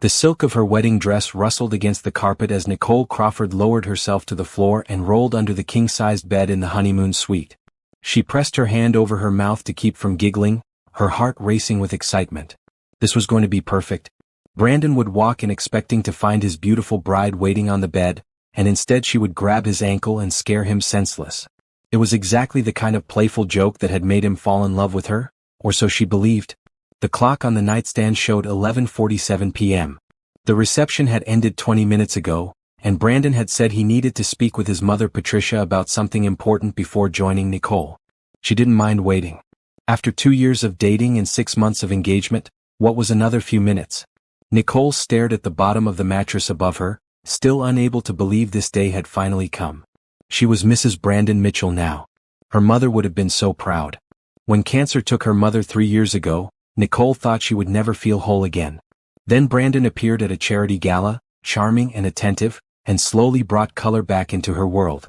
The silk of her wedding dress rustled against the carpet as Nicole Crawford lowered herself to the floor and rolled under the king-sized bed in the honeymoon suite. She pressed her hand over her mouth to keep from giggling, her heart racing with excitement. This was going to be perfect. Brandon would walk in expecting to find his beautiful bride waiting on the bed, and instead she would grab his ankle and scare him senseless. It was exactly the kind of playful joke that had made him fall in love with her, or so she believed. The clock on the nightstand showed 11:47 p.m. The reception had ended 20 minutes ago, and Brandon had said he needed to speak with his mother Patricia about something important before joining Nicole. She didn't mind waiting. After 2 years of dating and 6 months of engagement, what was another few minutes? Nicole stared at the bottom of the mattress above her, still unable to believe this day had finally come. She was Mrs. Brandon Mitchell now. Her mother would have been so proud. When cancer took her mother 3 years ago, Nicole thought she would never feel whole again. Then Brandon appeared at a charity gala, charming and attentive, and slowly brought color back into her world.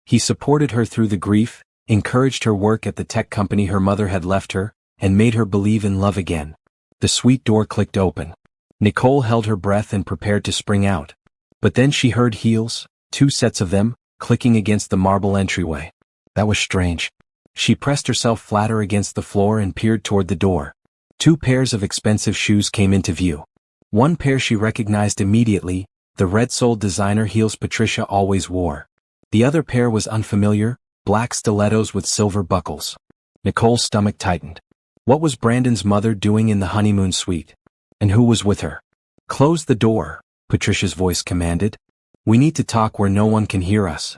He supported her through the grief, encouraged her work at the tech company her mother had left her, and made her believe in love again. The suite door clicked open. Nicole held her breath and prepared to spring out. But then she heard heels, 2 sets of them, clicking against the marble entryway. That was strange. She pressed herself flatter against the floor and peered toward the door. 2 pairs of expensive shoes came into view. One pair she recognized immediately, the red-soled designer heels Patricia always wore. The other pair was unfamiliar, black stilettos with silver buckles. Nicole's stomach tightened. What was Brandon's mother doing in the honeymoon suite? And who was with her? "Close the door," Patricia's voice commanded. "We need to talk where no one can hear us."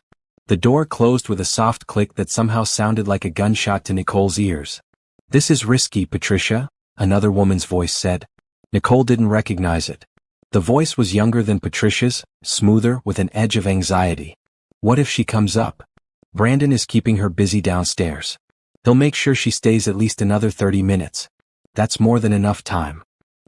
The door closed with a soft click that somehow sounded like a gunshot to Nicole's ears. "This is risky, Patricia," another woman's voice said. Nicole didn't recognize it. The voice was younger than Patricia's, smoother, with an edge of anxiety. What if she comes up? Brandon is keeping her busy downstairs. He'll make sure she stays at least another 30 minutes. That's more than enough time.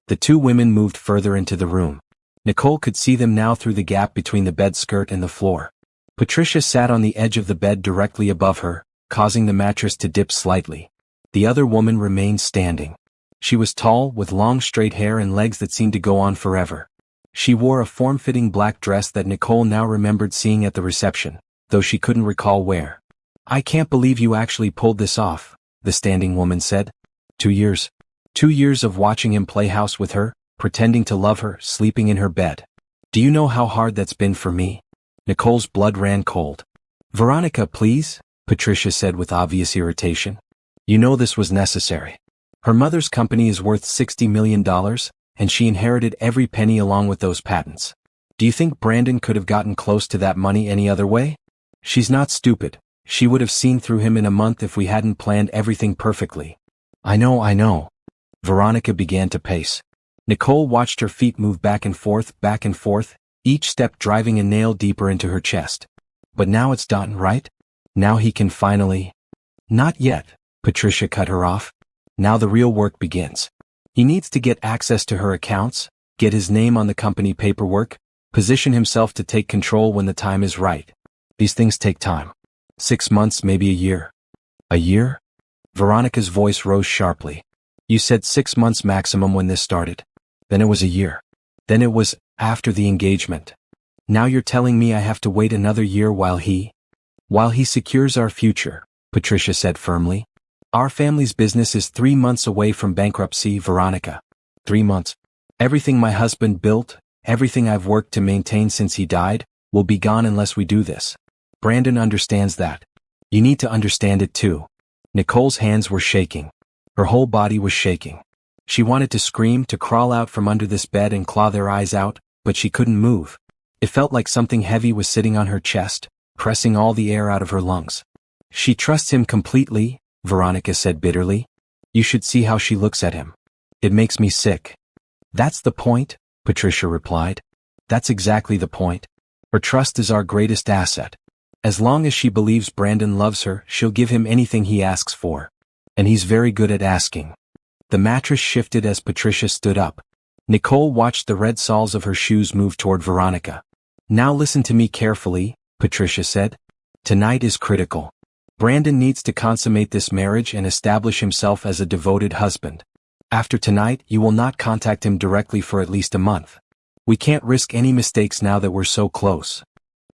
The 2 women moved further into the room. Nicole could see them now through the gap between the bed skirt and the floor. Patricia sat on the edge of the bed directly above her, causing the mattress to dip slightly. The other woman remained standing. She was tall, with long straight hair and legs that seemed to go on forever. She wore a form-fitting black dress that Nicole now remembered seeing at the reception, though she couldn't recall where. "I can't believe you actually pulled this off," the standing woman said. 2 years. 2 years of watching him play house with her, pretending to love her, sleeping in her bed. "Do you know how hard that's been for me?" Nicole's blood ran cold. "Veronica, please," Patricia said with obvious irritation. "You know this was necessary. Her mother's company is worth $60 million, and she inherited every penny along with those patents. Do you think Brandon could have gotten close to that money any other way? She's not stupid. She would have seen through him in a month if we hadn't planned everything perfectly." I know. Veronica began to pace. Nicole watched her feet move back and forth, each step driving a nail deeper into her chest. "But now it's done, right? Now he can finally—" "Not yet," Patricia cut her off. "Now the real work begins. He needs to get access to her accounts, get his name on the company paperwork, position himself to take control when the time is right. These things take time. 6 months, maybe a year." "A year?" Veronica's voice rose sharply. "You said 6 months maximum when this started. Then it was a year. Then it was after the engagement. Now you're telling me I have to wait another year while he secures our future," Patricia said firmly. "Our family's business is 3 months away from bankruptcy, Veronica. 3 months. Everything my husband built, everything I've worked to maintain since he died, will be gone unless we do this. Brandon understands that. You need to understand it too." Nicole's hands were shaking. Her whole body was shaking. She wanted to scream, to crawl out from under this bed and claw their eyes out, but she couldn't move. It felt like something heavy was sitting on her chest, pressing all the air out of her lungs. "She trusts him completely," Veronica said bitterly. "You should see how she looks at him. It makes me sick." "That's the point," Patricia replied. "That's exactly the point. Her trust is our greatest asset. As long as she believes Brandon loves her, she'll give him anything he asks for. And he's very good at asking." The mattress shifted as Patricia stood up. Nicole watched the red soles of her shoes move toward Veronica. "Now listen to me carefully," Patricia said. "Tonight is critical. Brandon needs to consummate this marriage and establish himself as a devoted husband. After tonight, you will not contact him directly for at least a month. We can't risk any mistakes now that we're so close.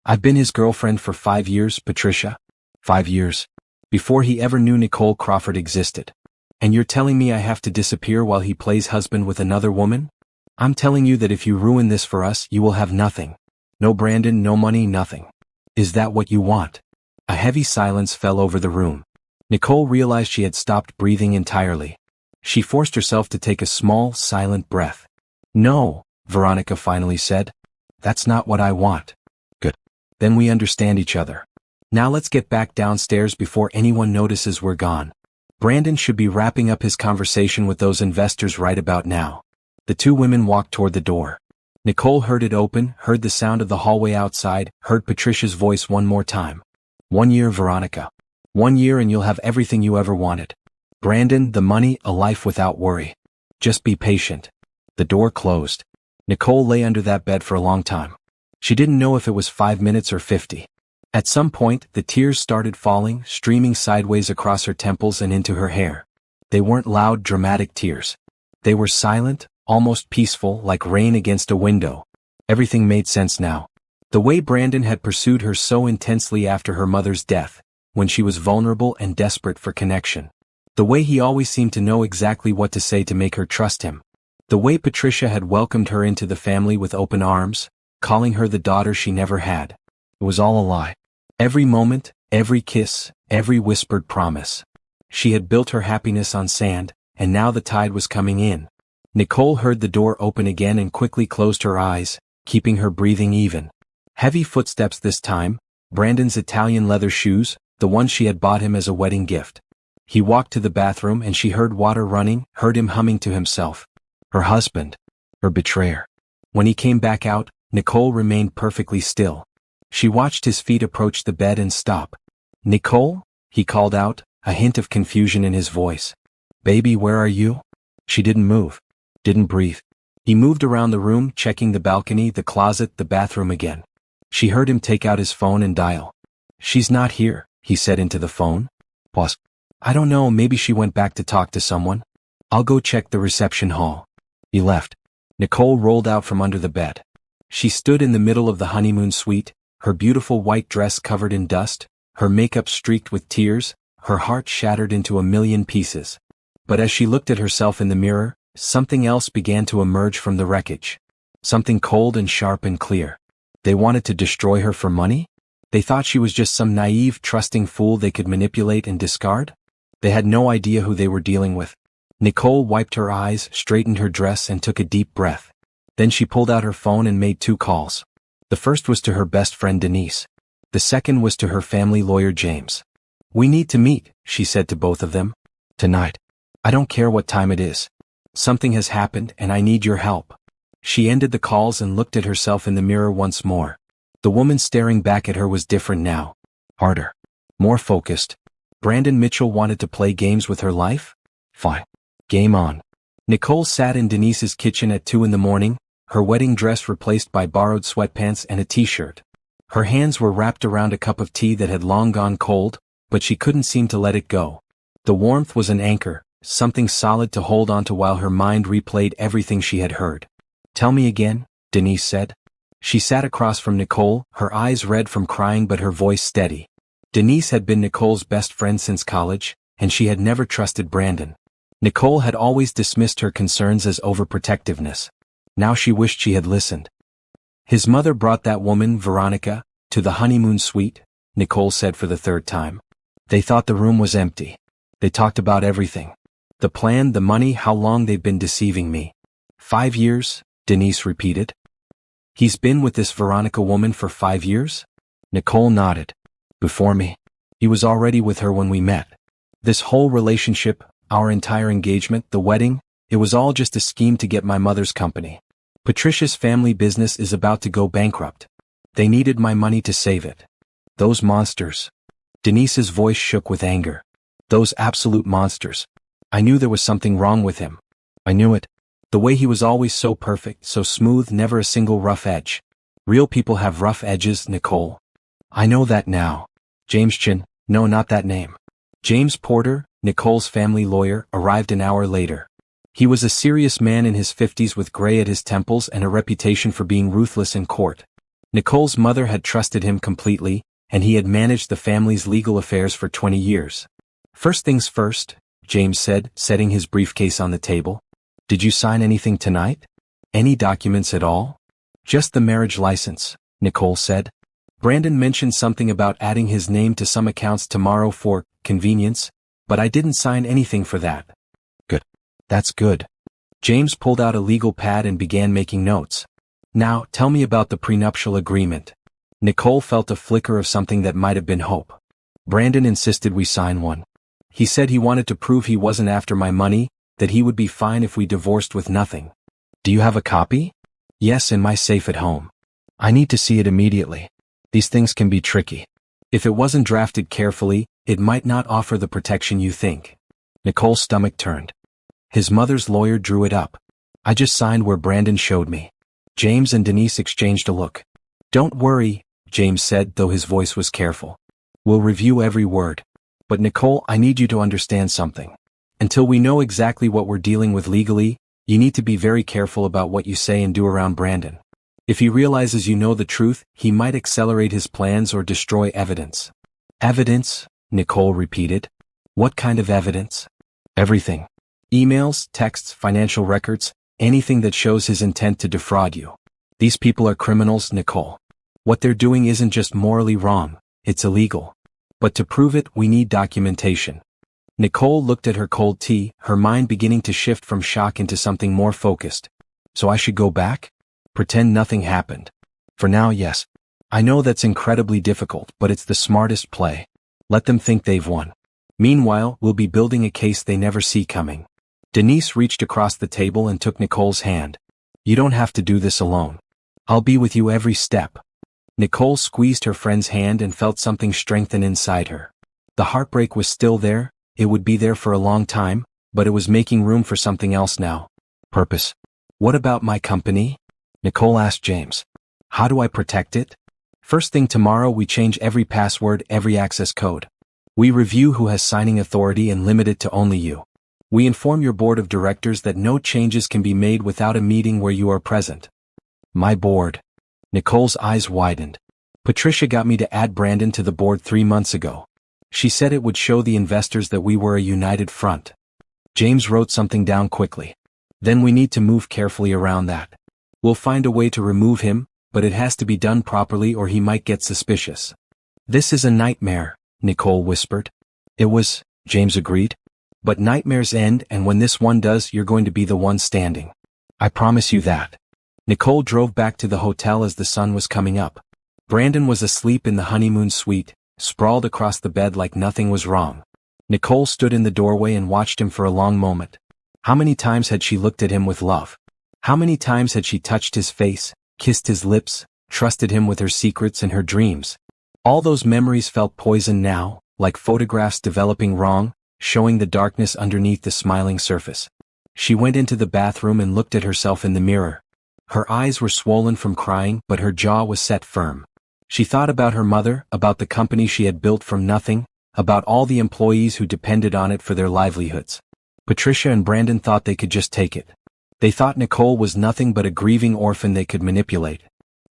I've been his girlfriend for 5 years, Patricia. 5 years. Before he ever knew Nicole Crawford existed. And you're telling me I have to disappear while he plays husband with another woman? I'm telling you that if you ruin this for us, you will have nothing. No Brandon, no money, nothing. Is that what you want? A heavy silence fell over the room. Nicole realized she had stopped breathing entirely. She forced herself to take a small, silent breath. No, Veronica finally said. That's not what I want. Good. Then we understand each other. Now let's get back downstairs before anyone notices we're gone. Brandon should be wrapping up his conversation with those investors right about now. The two women walked toward the door. Nicole heard it open, heard the sound of the hallway outside, heard Patricia's voice one more time. 1 year, Veronica. 1 year and you'll have everything you ever wanted. Brandon, the money, a life without worry. Just be patient. The door closed. Nicole lay under that bed for a long time. She didn't know if it was 5 minutes or 50. At some point, the tears started falling, streaming sideways across her temples and into her hair. They weren't loud, dramatic tears. They were silent, almost peaceful, like rain against a window. Everything made sense now. The way Brandon had pursued her so intensely after her mother's death, when she was vulnerable and desperate for connection. The way he always seemed to know exactly what to say to make her trust him. The way Patricia had welcomed her into the family with open arms, calling her the daughter she never had. It was all a lie. Every moment, every kiss, every whispered promise. She had built her happiness on sand, and now the tide was coming in. Nicole heard the door open again and quickly closed her eyes, keeping her breathing even. Heavy footsteps this time, Brandon's Italian leather shoes, the ones she had bought him as a wedding gift. He walked to the bathroom and she heard water running, heard him humming to himself. Her husband. Her betrayer. When he came back out, Nicole remained perfectly still. She watched his feet approach the bed and stop. Nicole? He called out, a hint of confusion in his voice. Baby, where are you? She didn't move. Didn't breathe. He moved around the room, checking the balcony, the closet, the bathroom again. She heard him take out his phone and dial. She's not here, he said into the phone. Boss. I don't know, maybe she went back to talk to someone. I'll go check the reception hall. He left. Nicole rolled out from under the bed. She stood in the middle of the honeymoon suite, her beautiful white dress covered in dust, her makeup streaked with tears, her heart shattered into a million pieces. But as she looked at herself in the mirror, something else began to emerge from the wreckage. Something cold and sharp and clear. They wanted to destroy her for money? They thought she was just some naive, trusting fool they could manipulate and discard? They had no idea who they were dealing with. Nicole wiped her eyes, straightened her dress and took a deep breath. Then she pulled out her phone and made 2 calls. The first was to her best friend Denise. The second was to her family lawyer James. We need to meet, she said to both of them. Tonight. I don't care what time it is. Something has happened and I need your help. She ended the calls and looked at herself in the mirror once more. The woman staring back at her was different now. Harder. More focused. Brandon Mitchell wanted to play games with her life? Fine. Game on. Nicole sat in Denise's kitchen at 2 in the morning, her wedding dress replaced by borrowed sweatpants and a t-shirt. Her hands were wrapped around a cup of tea that had long gone cold, but she couldn't seem to let it go. The warmth was an anchor, something solid to hold onto while her mind replayed everything she had heard. Tell me again, Denise said. She sat across from Nicole, her eyes red from crying but her voice steady. Denise had been Nicole's best friend since college, and she had never trusted Brandon. Nicole had always dismissed her concerns as overprotectiveness. Now she wished she had listened. His mother brought that woman, Veronica, to the honeymoon suite, Nicole said for the 3rd time. They thought the room was empty. They talked about everything. The plan, the money, how long they've been deceiving me. 5 years, Denise repeated. He's been with this Veronica woman for 5 years? Nicole nodded. Before me. He was already with her when we met. This whole relationship, our entire engagement, the wedding, it was all just a scheme to get my mother's company. Patricia's family business is about to go bankrupt. They needed my money to save it. Those monsters. Denise's voice shook with anger. Those absolute monsters. I knew there was something wrong with him. I knew it. The way he was always so perfect, so smooth, never a single rough edge. Real people have rough edges, Nicole. I know that now. James Chin, no, not that name. James Porter, Nicole's family lawyer, arrived an hour later. He was a serious man in his 50s with gray at his temples and a reputation for being ruthless in court. Nicole's mother had trusted him completely, and he had managed the family's legal affairs for 20 years. First things first, James said, setting his briefcase on the table. Did you sign anything tonight? Any documents at all? Just the marriage license, Nicole said. Brandon mentioned something about adding his name to some accounts tomorrow for convenience, but I didn't sign anything for that. Good. That's good. James pulled out a legal pad and began making notes. Now, tell me about the prenuptial agreement. Nicole felt a flicker of something that might have been hope. Brandon insisted we sign one. He said he wanted to prove he wasn't after my money, that he would be fine if we divorced with nothing. Do you have a copy? Yes, in my safe at home. I need to see it immediately. These things can be tricky. If it wasn't drafted carefully, it might not offer the protection you think. Nicole's stomach turned. His mother's lawyer drew it up. I just signed where Brandon showed me. James and Denise exchanged a look. Don't worry, James said, though his voice was careful. We'll review every word. But Nicole, I need you to understand something. Until we know exactly what we're dealing with legally, you need to be very careful about what you say and do around Brandon. If he realizes you know the truth, he might accelerate his plans or destroy evidence. Evidence? Nicole repeated. What kind of evidence? Everything. Emails, texts, financial records, anything that shows his intent to defraud you. These people are criminals, Nicole. What they're doing isn't just morally wrong, it's illegal. But to prove it, we need documentation. Nicole looked at her cold tea, her mind beginning to shift from shock into something more focused. So I should go back? Pretend nothing happened. For now, yes. I know that's incredibly difficult, but it's the smartest play. Let them think they've won. Meanwhile, we'll be building a case they never see coming. Denise reached across the table and took Nicole's hand. You don't have to do this alone. I'll be with you every step. Nicole squeezed her friend's hand and felt something strengthen inside her. The heartbreak was still there, it would be there for a long time, but it was making room for something else now. Purpose. What about my company? Nicole asked James. How do I protect it? First thing tomorrow we change every password, every access code. We review who has signing authority and limit it to only you. We inform your board of directors that no changes can be made without a meeting where you are present. My board. Nicole's eyes widened. Patricia got me to add Brandon to the board 3 months ago. She said it would show the investors that we were a united front. James wrote something down quickly. Then we need to move carefully around that. We'll find a way to remove him, but it has to be done properly or he might get suspicious. This is a nightmare, Nicole whispered. It was, James agreed. But nightmares end, and when this one does, you're going to be the one standing. I promise you that. Nicole drove back to the hotel as the sun was coming up. Brandon was asleep in the honeymoon suite, sprawled across the bed like nothing was wrong. Nicole stood in the doorway and watched him for a long moment. How many times had she looked at him with love? How many times had she touched his face, kissed his lips, trusted him with her secrets and her dreams? All those memories felt poisoned now, like photographs developing wrong, showing the darkness underneath the smiling surface. She went into the bathroom and looked at herself in the mirror. Her eyes were swollen from crying, but her jaw was set firm. She thought about her mother, about the company she had built from nothing, about all the employees who depended on it for their livelihoods. Patricia and Brandon thought they could just take it. They thought Nicole was nothing but a grieving orphan they could manipulate.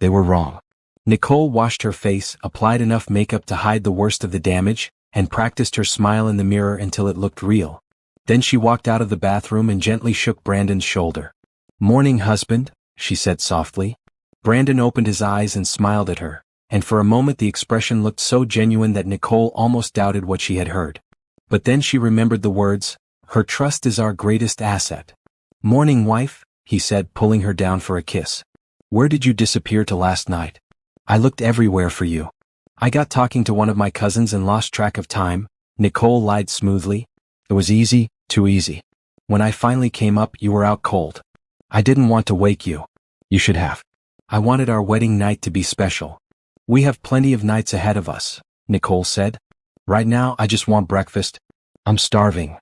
They were wrong. Nicole washed her face, applied enough makeup to hide the worst of the damage, and practiced her smile in the mirror until it looked real. Then she walked out of the bathroom and gently shook Brandon's shoulder. "Morning, husband," she said softly. Brandon opened his eyes and smiled at her, and for a moment the expression looked so genuine that Nicole almost doubted what she had heard. But then she remembered the words, "Her trust is our greatest asset." "Morning, wife," he said, pulling her down for a kiss. "Where did you disappear to last night? I looked everywhere for you." "I got talking to one of my cousins and lost track of time," Nicole lied smoothly. "It was easy, too easy. When I finally came up, you were out cold. I didn't want to wake you. You should have. I wanted our wedding night to be special. We have plenty of nights ahead of us," Nicole said. "Right now, I just want breakfast. I'm starving."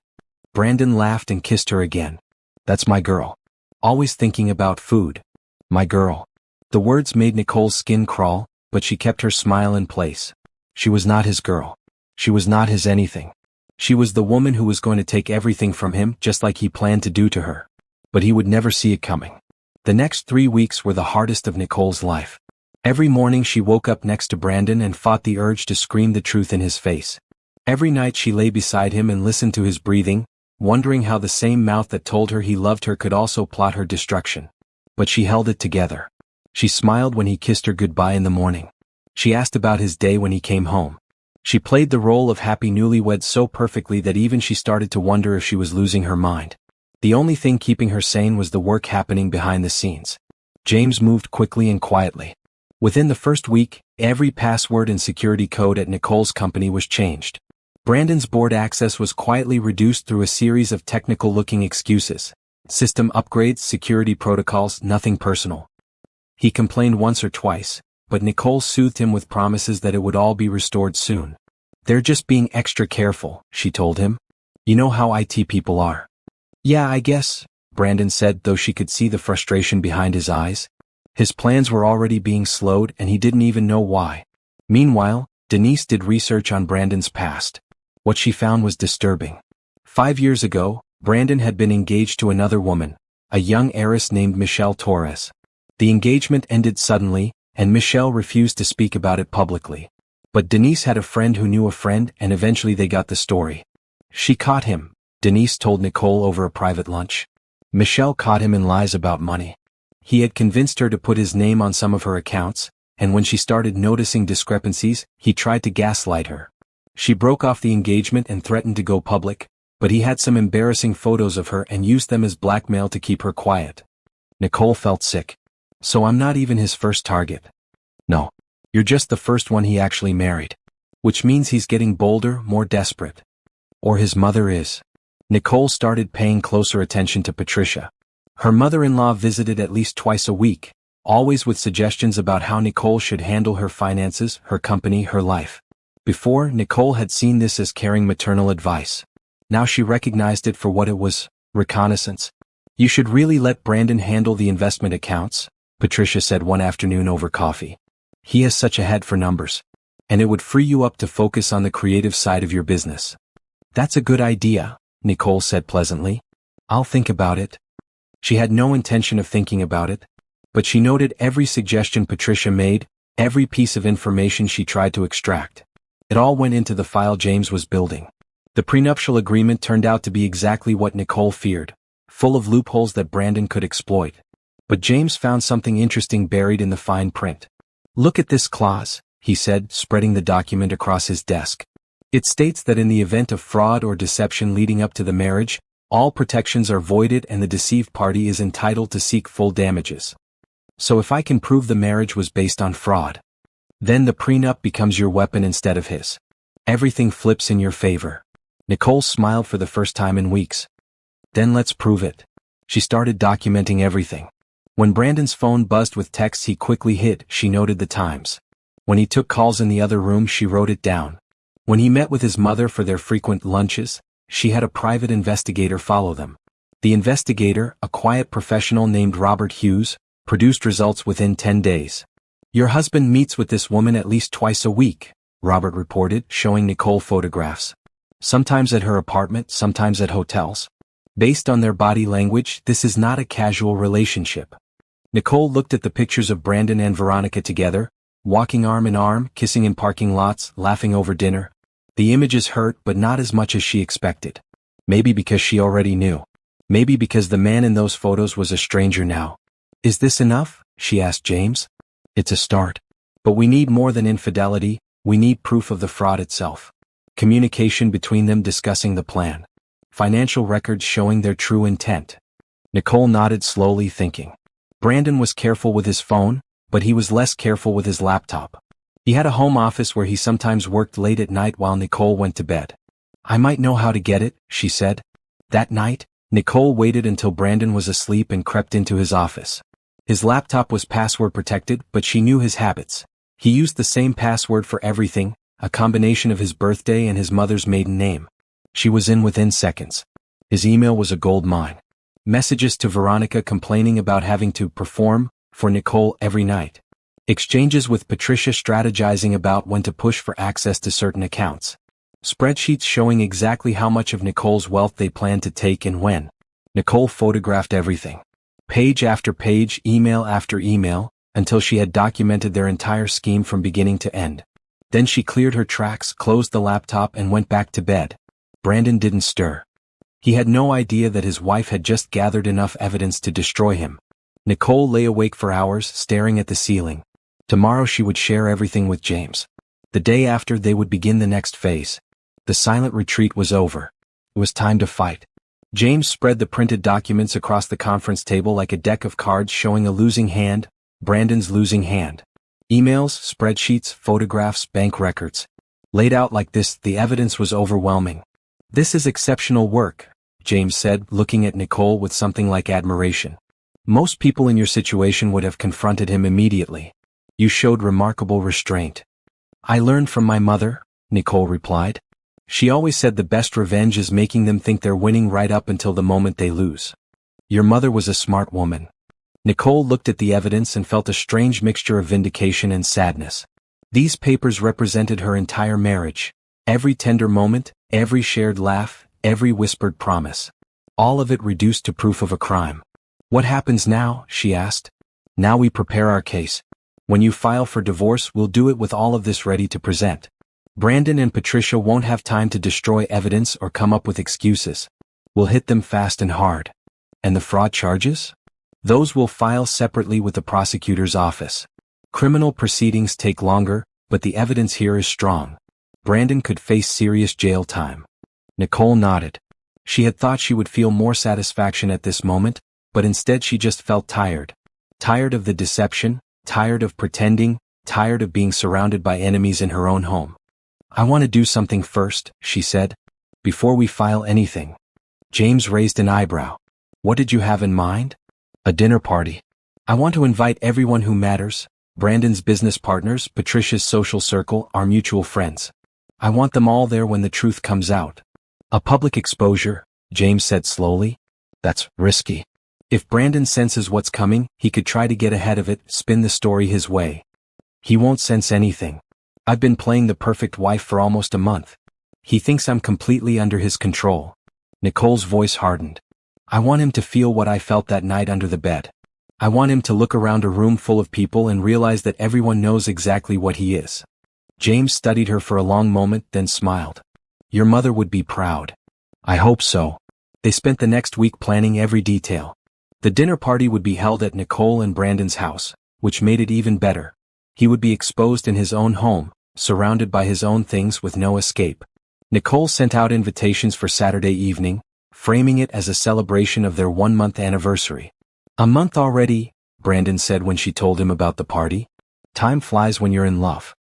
Brandon laughed and kissed her again. "That's my girl. Always thinking about food. My girl." The words made Nicole's skin crawl, but she kept her smile in place. She was not his girl. She was not his anything. She was the woman who was going to take everything from him just like he planned to do to her. but he would never see it coming. The next 3 weeks were the hardest of Nicole's life. Every morning she woke up next to Brandon and fought the urge to scream the truth in his face. Every night she lay beside him and listened to his breathing, wondering how the same mouth that told her he loved her could also plot her destruction. But she held it together. She smiled when he kissed her goodbye in the morning. She asked about his day when he came home. She played the role of happy newlywed so perfectly that even she started to wonder if she was losing her mind. The only thing keeping her sane was the work happening behind the scenes. James moved quickly and quietly. Within the first week, every password and security code at Nicole's company was changed. Brandon's board access was quietly reduced through a series of technical-looking excuses. System upgrades, security protocols, nothing personal. He complained once or twice, but Nicole soothed him with promises that it would all be restored soon. "They're just being extra careful," she told him. "You know how IT people are." "Yeah, I guess," Brandon said, though she could see the frustration behind his eyes. His plans were already being slowed and he didn't even know why. Meanwhile, Denise did research on Brandon's past. What she found was disturbing. 5 years ago, Brandon had been engaged to another woman, a young heiress named Michelle Torres. The engagement ended suddenly, and Michelle refused to speak about it publicly. But Denise had a friend who knew a friend, and eventually they got the story. "She caught him," Denise told Nicole over a private lunch. Michelle caught him in lies about money. He had convinced her to put his name on some of her accounts, and when she started noticing discrepancies, he tried to gaslight her. She broke off the engagement and threatened to go public, but he had some embarrassing photos of her and used them as blackmail to keep her quiet. Nicole felt sick. "So I'm not even his first target." "No. You're just the first one he actually married. Which means he's getting bolder, more desperate. Or his mother is." Nicole started paying closer attention to Patricia. Her mother-in-law visited at least twice a week, always with suggestions about how Nicole should handle her finances, her company, her life. Before, Nicole had seen this as caring maternal advice. Now she recognized it for what it was: reconnaissance. "You should really let Brandon handle the investment accounts," Patricia said one afternoon over coffee. "He has such a head for numbers. And it would free you up to focus on the creative side of your business." "That's a good idea," Nicole said pleasantly. "I'll think about it." She had no intention of thinking about it, but she noted every suggestion Patricia made, every piece of information she tried to extract. It all went into the file James was building. The prenuptial agreement turned out to be exactly what Nicole feared, full of loopholes that Brandon could exploit. But James found something interesting buried in the fine print. "Look at this clause," he said, spreading the document across his desk. "It states that in the event of fraud or deception leading up to the marriage, all protections are voided and the deceived party is entitled to seek full damages. So if I can prove the marriage was based on fraud, then the prenup becomes your weapon instead of his. Everything flips in your favor." Nicole smiled for the first time in weeks. "Then let's prove it." She started documenting everything. When Brandon's phone buzzed with texts he quickly hid, she noted the times. When he took calls in the other room, she wrote it down. When he met with his mother for their frequent lunches, she had a private investigator follow them. The investigator, a quiet professional named Robert Hughes, produced results within 10 days. "Your husband meets with this woman at least twice a week," Robert reported, showing Nicole photographs. "Sometimes at her apartment, sometimes at hotels. Based on their body language, this is not a casual relationship." Nicole looked at the pictures of Brandon and Veronica together, walking arm in arm, kissing in parking lots, laughing over dinner. The images hurt, but not as much as she expected. Maybe because she already knew. Maybe because the man in those photos was a stranger now. "Is this enough?" she asked James. "It's a start. But we need more than infidelity, we need proof of the fraud itself. Communication between them discussing the plan. Financial records showing their true intent." Nicole nodded slowly, thinking. Brandon was careful with his phone, but he was less careful with his laptop. He had a home office where he sometimes worked late at night while Nicole went to bed. "I might know how to get it," she said. That night, Nicole waited until Brandon was asleep and crept into his office. His laptop was password protected, but she knew his habits. He used the same password for everything, a combination of his birthday and his mother's maiden name. She was in within seconds. His email was a gold mine. Messages to Veronica complaining about having to perform for Nicole every night. Exchanges with Patricia strategizing about when to push for access to certain accounts. Spreadsheets showing exactly how much of Nicole's wealth they planned to take and when. Nicole photographed everything. Page after page, email after email, until she had documented their entire scheme from beginning to end. Then she cleared her tracks, closed the laptop, and went back to bed. Brandon didn't stir. He had no idea that his wife had just gathered enough evidence to destroy him. Nicole lay awake for hours, staring at the ceiling. Tomorrow she would share everything with James. The day after, they would begin the next phase. The silent retreat was over. It was time to fight. James spread the printed documents across the conference table like a deck of cards showing a losing hand, Brandon's losing hand. Emails, spreadsheets, photographs, bank records. Laid out like this, the evidence was overwhelming. "This is exceptional work," James said, looking at Nicole with something like admiration. "Most people in your situation would have confronted him immediately. You showed remarkable restraint." "I learned from my mother," Nicole replied. "She always said the best revenge is making them think they're winning right up until the moment they lose." "Your mother was a smart woman." Nicole looked at the evidence and felt a strange mixture of vindication and sadness. These papers represented her entire marriage. Every tender moment, every shared laugh, every whispered promise. All of it reduced to proof of a crime. "What happens now?" she asked. "Now we prepare our case. When you file for divorce, we'll do it with all of this ready to present. Brandon and Patricia won't have time to destroy evidence or come up with excuses. We'll hit them fast and hard." "And the fraud charges?" "Those will file separately with the prosecutor's office. Criminal proceedings take longer, but the evidence here is strong. Brandon could face serious jail time." Nicole nodded. She had thought she would feel more satisfaction at this moment, but instead she just felt tired. Tired of the deception, tired of pretending, tired of being surrounded by enemies in her own home. "I want to do something first," she said. "Before we file anything." James raised an eyebrow. "What did you have in mind?" "A dinner party. I want to invite everyone who matters, Brandon's business partners, Patricia's social circle, our mutual friends. I want them all there when the truth comes out." "A public exposure," James said slowly. "That's risky. If Brandon senses what's coming, he could try to get ahead of it, spin the story his way." "He won't sense anything. I've been playing the perfect wife for almost a month. He thinks I'm completely under his control." Nicole's voice hardened. "I want him to feel what I felt that night under the bed. I want him to look around a room full of people and realize that everyone knows exactly what he is." James studied her for a long moment, then smiled. "Your mother would be proud." "I hope so." They spent the next week planning every detail. The dinner party would be held at Nicole and Brandon's house, which made it even better. He would be exposed in his own home, surrounded by his own things with no escape. Nicole sent out invitations for Saturday evening, framing it as a celebration of their 1-month anniversary. "A month already," Brandon said when she told him about the party. "Time flies when you're in love."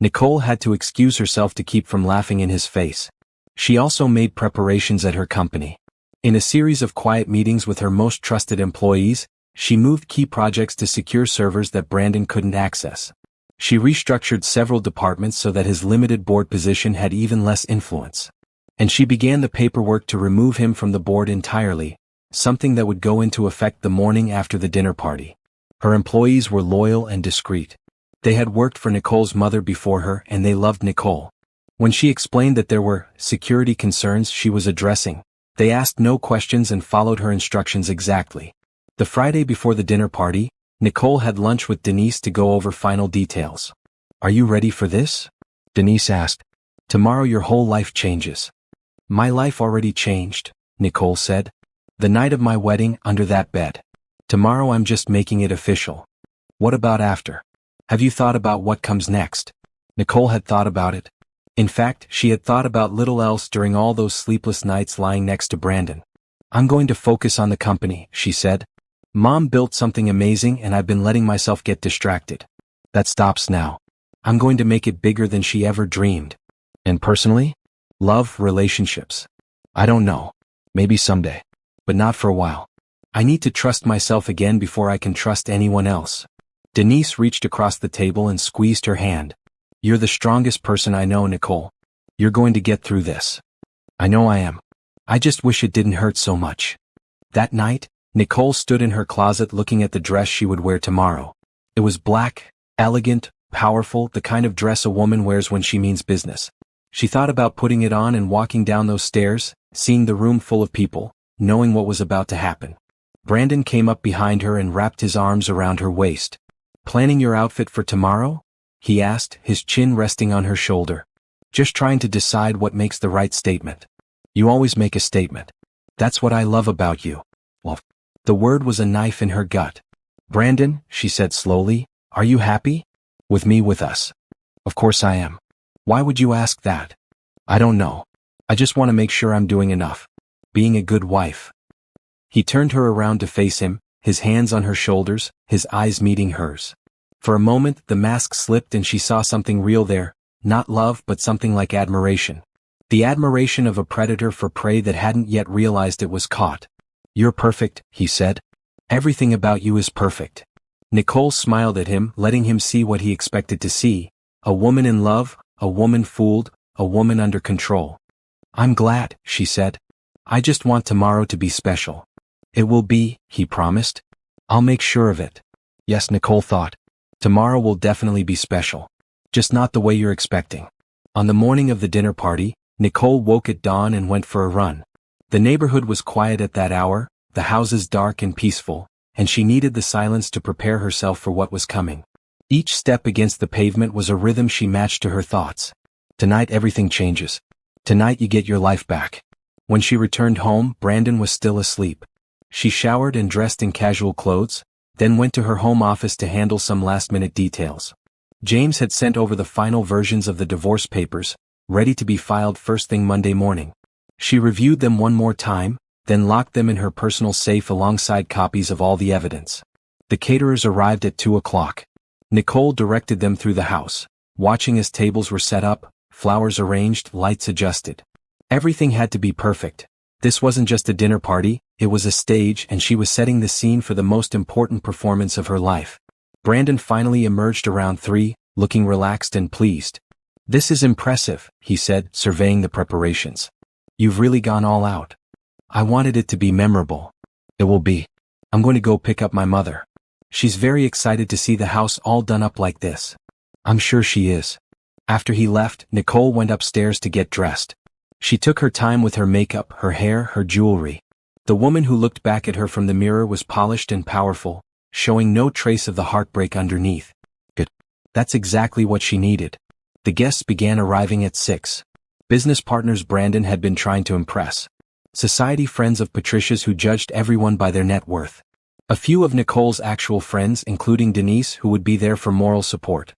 Nicole had to excuse herself to keep from laughing in his face. She also made preparations at her company. In a series of quiet meetings with her most trusted employees, she moved key projects to secure servers that Brandon couldn't access. She restructured several departments so that his limited board position had even less influence. And she began the paperwork to remove him from the board entirely, something that would go into effect the morning after the dinner party. Her employees were loyal and discreet. They had worked for Nicole's mother before her and they loved Nicole. When she explained that there were security concerns she was addressing, they asked no questions and followed her instructions exactly. The Friday before the dinner party, Nicole had lunch with Denise to go over final details. "Are you ready for this?" Denise asked. "Tomorrow your whole life changes." "My life already changed," Nicole said. "The night of my wedding, under that bed. Tomorrow I'm just making it official." "What about after? Have you thought about what comes next?" Nicole had thought about it. In fact, she had thought about little else during all those sleepless nights lying next to Brandon. "I'm going to focus on the company," she said. "Mom built something amazing and I've been letting myself get distracted. That stops now. I'm going to make it bigger than she ever dreamed." "And personally?" "Love, relationships. I don't know. Maybe someday. But not for a while. I need to trust myself again before I can trust anyone else." Denise reached across the table and squeezed her hand. "You're the strongest person I know, Nicole. You're going to get through this." "I know I am. I just wish it didn't hurt so much." That night, Nicole stood in her closet looking at the dress she would wear tomorrow. It was black, elegant, powerful, the kind of dress a woman wears when she means business. She thought about putting it on and walking down those stairs, seeing the room full of people, knowing what was about to happen. Brandon came up behind her and wrapped his arms around her waist. "Planning your outfit for tomorrow?" he asked, his chin resting on her shoulder. "Just trying to decide what makes the right statement." "You always make a statement. That's what I love about you." Well, the word was a knife in her gut. "Brandon," she said slowly, "are you happy? With me, with us?" "Of course I am. Why would you ask that?" "I don't know. I just want to make sure I'm doing enough. Being a good wife." He turned her around to face him, his hands on her shoulders, his eyes meeting hers. For a moment the mask slipped and she saw something real there, not love but something like admiration. The admiration of a predator for prey that hadn't yet realized it was caught. "You're perfect," he said. "Everything about you is perfect." Nicole smiled at him, letting him see what he expected to see. A woman in love, a woman fooled, a woman under control. "I'm glad," she said. "I just want tomorrow to be special." "It will be," he promised. "I'll make sure of it." Yes, Nicole thought. Tomorrow will definitely be special. Just not the way you're expecting. On the morning of the dinner party, Nicole woke at dawn and went for a run. The neighborhood was quiet at that hour, the houses dark and peaceful, and she needed the silence to prepare herself for what was coming. Each step against the pavement was a rhythm she matched to her thoughts. Tonight everything changes. Tonight you get your life back. When she returned home, Brandon was still asleep. She showered and dressed in casual clothes, then went to her home office to handle some last-minute details. James had sent over the final versions of the divorce papers, ready to be filed first thing Monday morning. She reviewed them one more time, then locked them in her personal safe alongside copies of all the evidence. The caterers arrived at 2 o'clock. Nicole directed them through the house, watching as tables were set up, flowers arranged, lights adjusted. Everything had to be perfect. This wasn't just a dinner party, it was a stage, and she was setting the scene for the most important performance of her life. Brandon finally emerged around 3, looking relaxed and pleased. "This is impressive," he said, surveying the preparations. "You've really gone all out." "I wanted it to be memorable." "It will be. I'm going to go pick up my mother. She's very excited to see the house all done up like this." "I'm sure she is." After he left, Nicole went upstairs to get dressed. She took her time with her makeup, her hair, her jewelry. The woman who looked back at her from the mirror was polished and powerful, showing no trace of the heartbreak underneath. Good. That's exactly what she needed. The guests began arriving at 6. Business partners Brandon had been trying to impress. Society friends of Patricia's who judged everyone by their net worth. A few of Nicole's actual friends, including Denise, who would be there for moral support.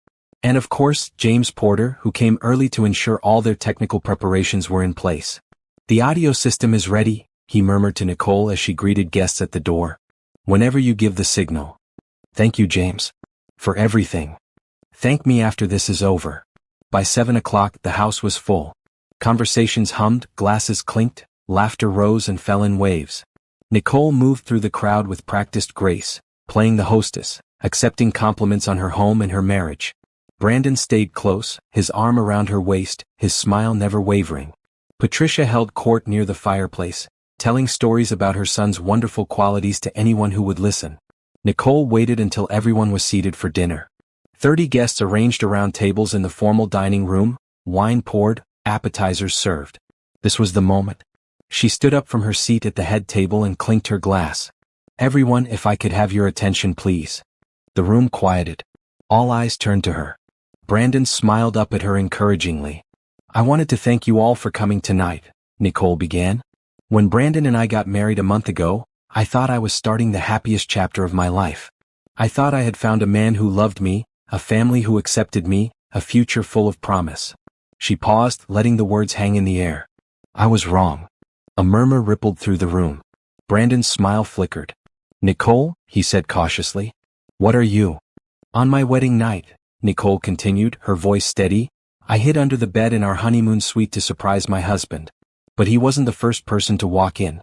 And of course, James Porter, who came early to ensure all their technical preparations were in place. "The audio system is ready," he murmured to Nicole as she greeted guests at the door. "Whenever you give the signal." "Thank you, James. For everything. Thank me after this is over." By 7 o'clock, the house was full. Conversations hummed, glasses clinked, laughter rose and fell in waves. Nicole moved through the crowd with practiced grace, playing the hostess, accepting compliments on her home and her marriage. Brandon stayed close, his arm around her waist, his smile never wavering. Patricia held court near the fireplace, telling stories about her son's wonderful qualities to anyone who would listen. Nicole waited until everyone was seated for dinner. 30 guests arranged around tables in the formal dining room, wine poured, appetizers served. This was the moment. She stood up from her seat at the head table and clinked her glass. "Everyone, if I could have your attention, please." The room quieted. All eyes turned to her. Brandon smiled up at her encouragingly. "I wanted to thank you all for coming tonight," Nicole began. "When Brandon and I got married a month ago, I thought I was starting the happiest chapter of my life. I thought I had found a man who loved me, a family who accepted me, a future full of promise." She paused, letting the words hang in the air. "I was wrong." A murmur rippled through the room. Brandon's smile flickered. "Nicole," he said cautiously, "what are you?" "On my wedding night," Nicole continued, her voice steady, "I hid under the bed in our honeymoon suite to surprise my husband. But he wasn't the first person to walk in.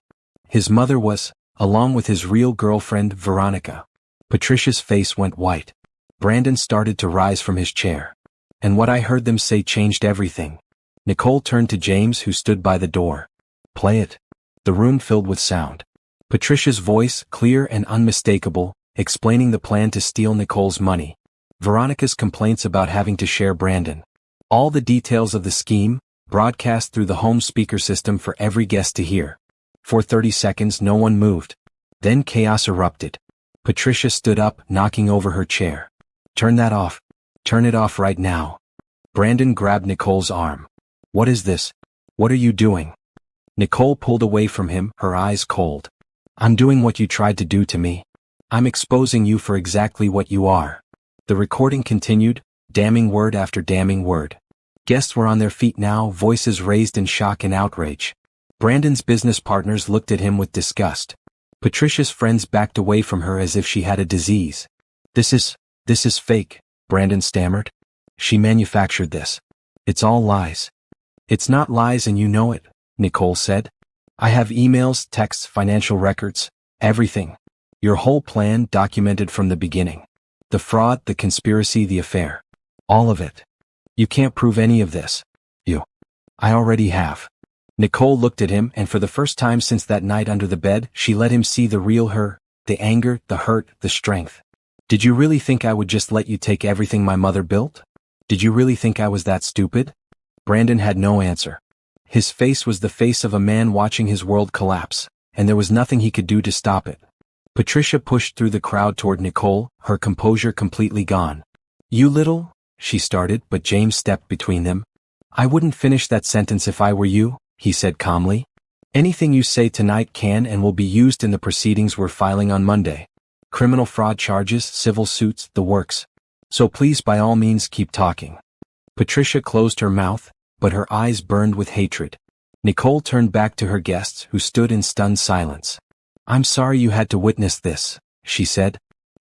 His mother was, along with his real girlfriend, Veronica." Patricia's face went white. Brandon started to rise from his chair. "And what I heard them say changed everything." Nicole turned to James, who stood by the door. "Play it." The room filled with sound. Patricia's voice, clear and unmistakable, explaining the plan to steal Nicole's money. Veronica's complaints about having to share Brandon. All the details of the scheme, broadcast through the home speaker system for every guest to hear. For 30 seconds no one moved. Then chaos erupted. Patricia stood up, knocking over her chair. Turn that off. Turn it off right now. Brandon grabbed Nicole's arm. What is this? What are you doing? Nicole pulled away from him, her eyes cold. I'm doing what you tried to do to me. I'm exposing you for exactly what you are. The recording continued, damning word after damning word. Guests were on their feet now, voices raised in shock and outrage. Brandon's business partners looked at him with disgust. Patricia's friends backed away from her as if she had a disease. This is fake, Brandon stammered. She manufactured this. It's all lies. It's not lies and you know it, Nicole said. I have emails, texts, financial records, everything. Your whole plan documented from the beginning. The fraud, the conspiracy, the affair. All of it. You can't prove any of this. I already have. Nicole looked at him and for the first time since that night under the bed, she let him see the real her, the anger, the hurt, the strength. Did you really think I would just let you take everything my mother built? Did you really think I was that stupid? Brandon had no answer. His face was the face of a man watching his world collapse, and there was nothing he could do to stop it. Patricia pushed through the crowd toward Nicole, her composure completely gone. You little, she started, but James stepped between them. I wouldn't finish that sentence if I were you, he said calmly. Anything you say tonight can and will be used in the proceedings we're filing on Monday. Criminal fraud charges, civil suits, the works. So please by all means keep talking. Patricia closed her mouth, but her eyes burned with hatred. Nicole turned back to her guests, who stood in stunned silence. I'm sorry you had to witness this, she said.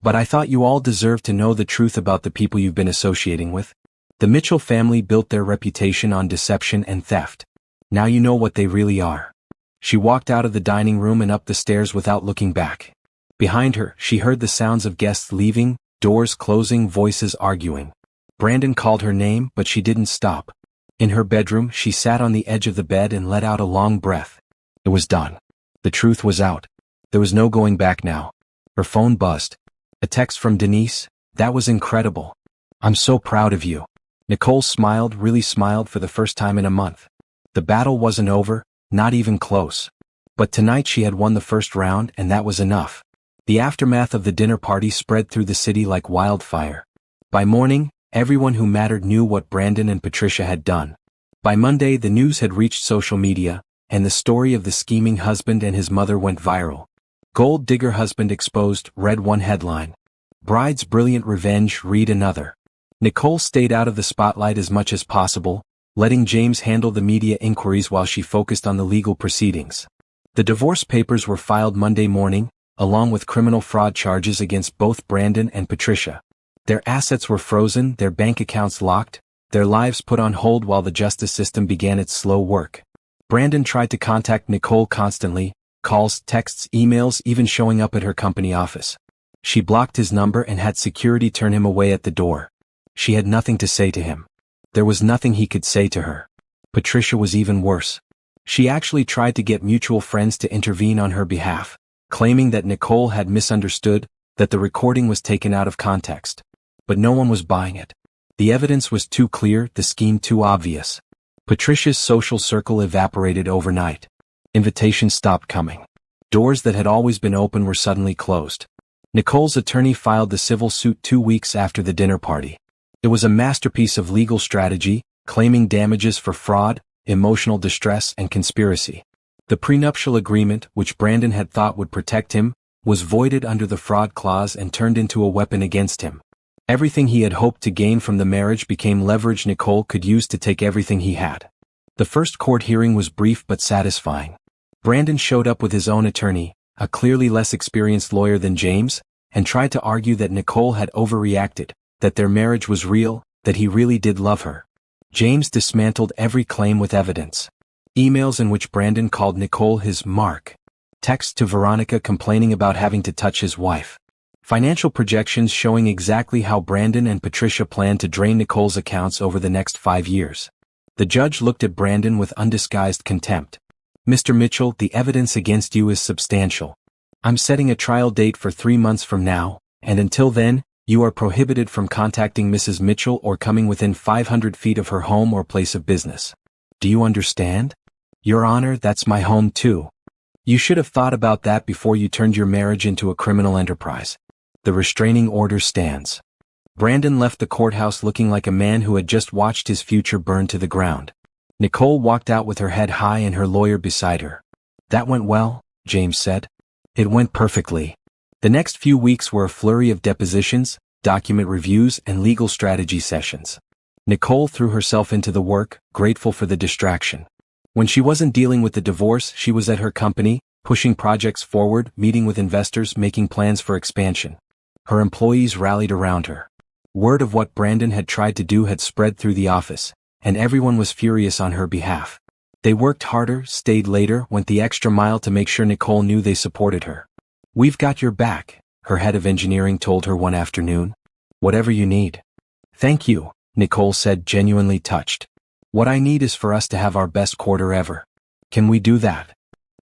But I thought you all deserved to know the truth about the people you've been associating with. The Mitchell family built their reputation on deception and theft. Now you know what they really are. She walked out of the dining room and up the stairs without looking back. Behind her, she heard the sounds of guests leaving, doors closing, voices arguing. Brandon called her name, but she didn't stop. In her bedroom, she sat on the edge of the bed and let out a long breath. It was done. The truth was out. There was no going back now. Her phone buzzed. A text from Denise. That was incredible. I'm so proud of you. Nicole smiled, really smiled for the first time in a month. The battle wasn't over, not even close. But tonight she had won the first round and that was enough. The aftermath of the dinner party spread through the city like wildfire. By morning, everyone who mattered knew what Brandon and Patricia had done. By Monday the news had reached social media, and the story of the scheming husband and his mother went viral. Gold digger husband exposed, read one headline. Bride's brilliant revenge, read another. Nicole stayed out of the spotlight as much as possible, letting James handle the media inquiries while she focused on the legal proceedings. The divorce papers were filed Monday morning, along with criminal fraud charges against both Brandon and Patricia. Their assets were frozen, their bank accounts locked, their lives put on hold while the justice system began its slow work. Brandon tried to contact Nicole constantly, calls, texts, emails, even showing up at her company office. She blocked his number and had security turn him away at the door. She had nothing to say to him. There was nothing he could say to her. Patricia was even worse. She actually tried to get mutual friends to intervene on her behalf, claiming that Nicole had misunderstood, that the recording was taken out of context. But no one was buying it. The evidence was too clear, the scheme too obvious. Patricia's social circle evaporated overnight. Invitations stopped coming. Doors that had always been open were suddenly closed. Nicole's attorney filed the civil suit 2 weeks after the dinner party. It was a masterpiece of legal strategy, claiming damages for fraud, emotional distress, and conspiracy. The prenuptial agreement, which Brandon had thought would protect him, was voided under the fraud clause and turned into a weapon against him. Everything he had hoped to gain from the marriage became leverage Nicole could use to take everything he had. The first court hearing was brief but satisfying. Brandon showed up with his own attorney, a clearly less experienced lawyer than James, and tried to argue that Nicole had overreacted, that their marriage was real, that he really did love her. James dismantled every claim with evidence. Emails in which Brandon called Nicole his mark. Texts to Veronica complaining about having to touch his wife. Financial projections showing exactly how Brandon and Patricia planned to drain Nicole's accounts over the next 5 years. The judge looked at Brandon with undisguised contempt. Mr. Mitchell, the evidence against you is substantial. I'm setting a trial date for 3 months from now, and until then, you are prohibited from contacting Mrs. Mitchell or coming within 500 feet of her home or place of business. Do you understand? Your Honor, that's my home too. You should have thought about that before you turned your marriage into a criminal enterprise. The restraining order stands. Brandon left the courthouse looking like a man who had just watched his future burn to the ground. Nicole walked out with her head high and her lawyer beside her. That went well, James said. It went perfectly. The next few weeks were a flurry of depositions, document reviews, and legal strategy sessions. Nicole threw herself into the work, grateful for the distraction. When she wasn't dealing with the divorce, she was at her company, pushing projects forward, meeting with investors, making plans for expansion. Her employees rallied around her. Word of what Brandon had tried to do had spread through the office, and everyone was furious on her behalf. They worked harder, stayed later, went the extra mile to make sure Nicole knew they supported her. "We've got your back," her head of engineering told her one afternoon. "Whatever you need." "Thank you," Nicole said, genuinely touched. "What I need is for us to have our best quarter ever. Can we do that?"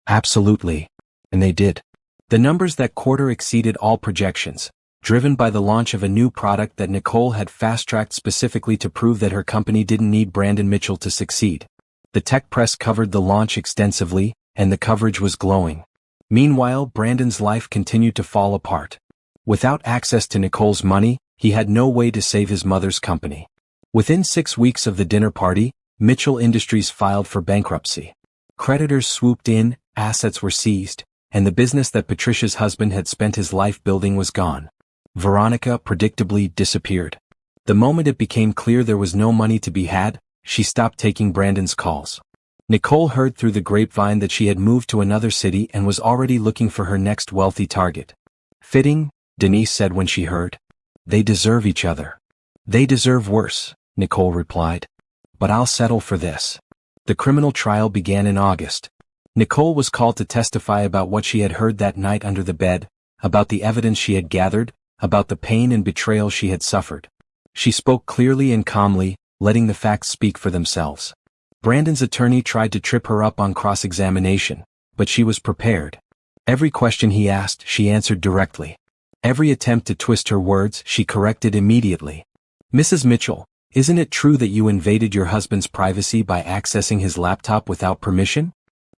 "Absolutely." And they did. The numbers that quarter exceeded all projections, driven by the launch of a new product that Nicole had fast-tracked specifically to prove that her company didn't need Brandon Mitchell to succeed. The tech press covered the launch extensively, and the coverage was glowing. Meanwhile, Brandon's life continued to fall apart. Without access to Nicole's money, he had no way to save his mother's company. Within 6 weeks of the dinner party, Mitchell Industries filed for bankruptcy. Creditors swooped in, assets were seized, and the business that Patricia's husband had spent his life building was gone. Veronica predictably disappeared. The moment it became clear there was no money to be had, she stopped taking Brandon's calls. Nicole heard through the grapevine that she had moved to another city and was already looking for her next wealthy target. "Fitting," Denise said when she heard. "They deserve each other." "They deserve worse," Nicole replied. "But I'll settle for this." The criminal trial began in August. Nicole was called to testify about what she had heard that night under the bed, about the evidence she had gathered, about the pain and betrayal she had suffered. She spoke clearly and calmly, letting the facts speak for themselves. Brandon's attorney tried to trip her up on cross-examination, but she was prepared. Every question he asked, she answered directly. Every attempt to twist her words, she corrected immediately. "Mrs. Mitchell, isn't it true that you invaded your husband's privacy by accessing his laptop without permission?"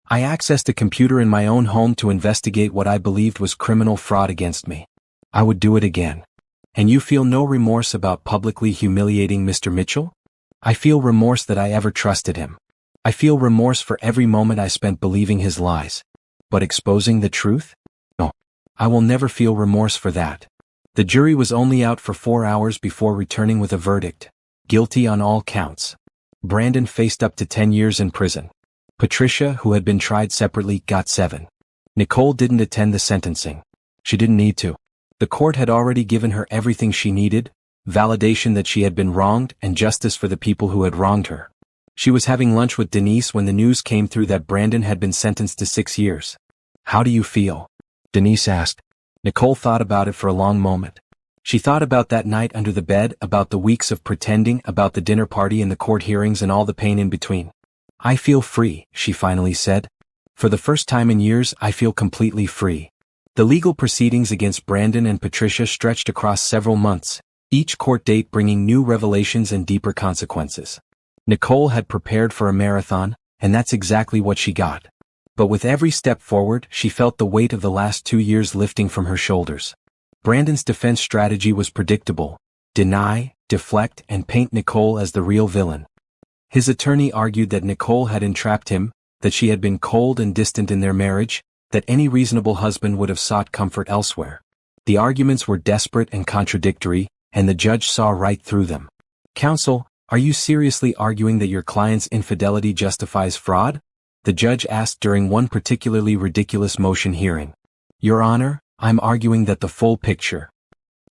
"I accessed a computer in my own home to investigate what I believed was criminal fraud against me. I would do it again." "And you feel no remorse about publicly humiliating Mr. Mitchell?" "I feel remorse that I ever trusted him. I feel remorse for every moment I spent believing his lies. But exposing the truth? No. I will never feel remorse for that." The jury was only out for 4 hours before returning with a verdict: guilty on all counts. Brandon faced up to 10 years in prison. Patricia, who had been tried separately, got 7. Nicole didn't attend the sentencing. She didn't need to. The court had already given her everything she needed: validation that she had been wronged and justice for the people who had wronged her. She was having lunch with Denise when the news came through that Brandon had been sentenced to 6 years. "How do you feel?" Denise asked. Nicole thought about it for a long moment. She thought about that night under the bed, about the weeks of pretending, about the dinner party and the court hearings and all the pain in between. "I feel free," she finally said. "For the first time in years, I feel completely free." The legal proceedings against Brandon and Patricia stretched across several months, each court date bringing new revelations and deeper consequences. Nicole had prepared for a marathon, and that's exactly what she got. But with every step forward, she felt the weight of the last 2 years lifting from her shoulders. Brandon's defense strategy was predictable: deny, deflect, and paint Nicole as the real villain. His attorney argued that Nicole had entrapped him, that she had been cold and distant in their marriage, that any reasonable husband would have sought comfort elsewhere. The arguments were desperate and contradictory, and the judge saw right through them. "Counsel, are you seriously arguing that your client's infidelity justifies fraud?" the judge asked during one particularly ridiculous motion hearing. "Your Honor, I'm arguing that the full picture."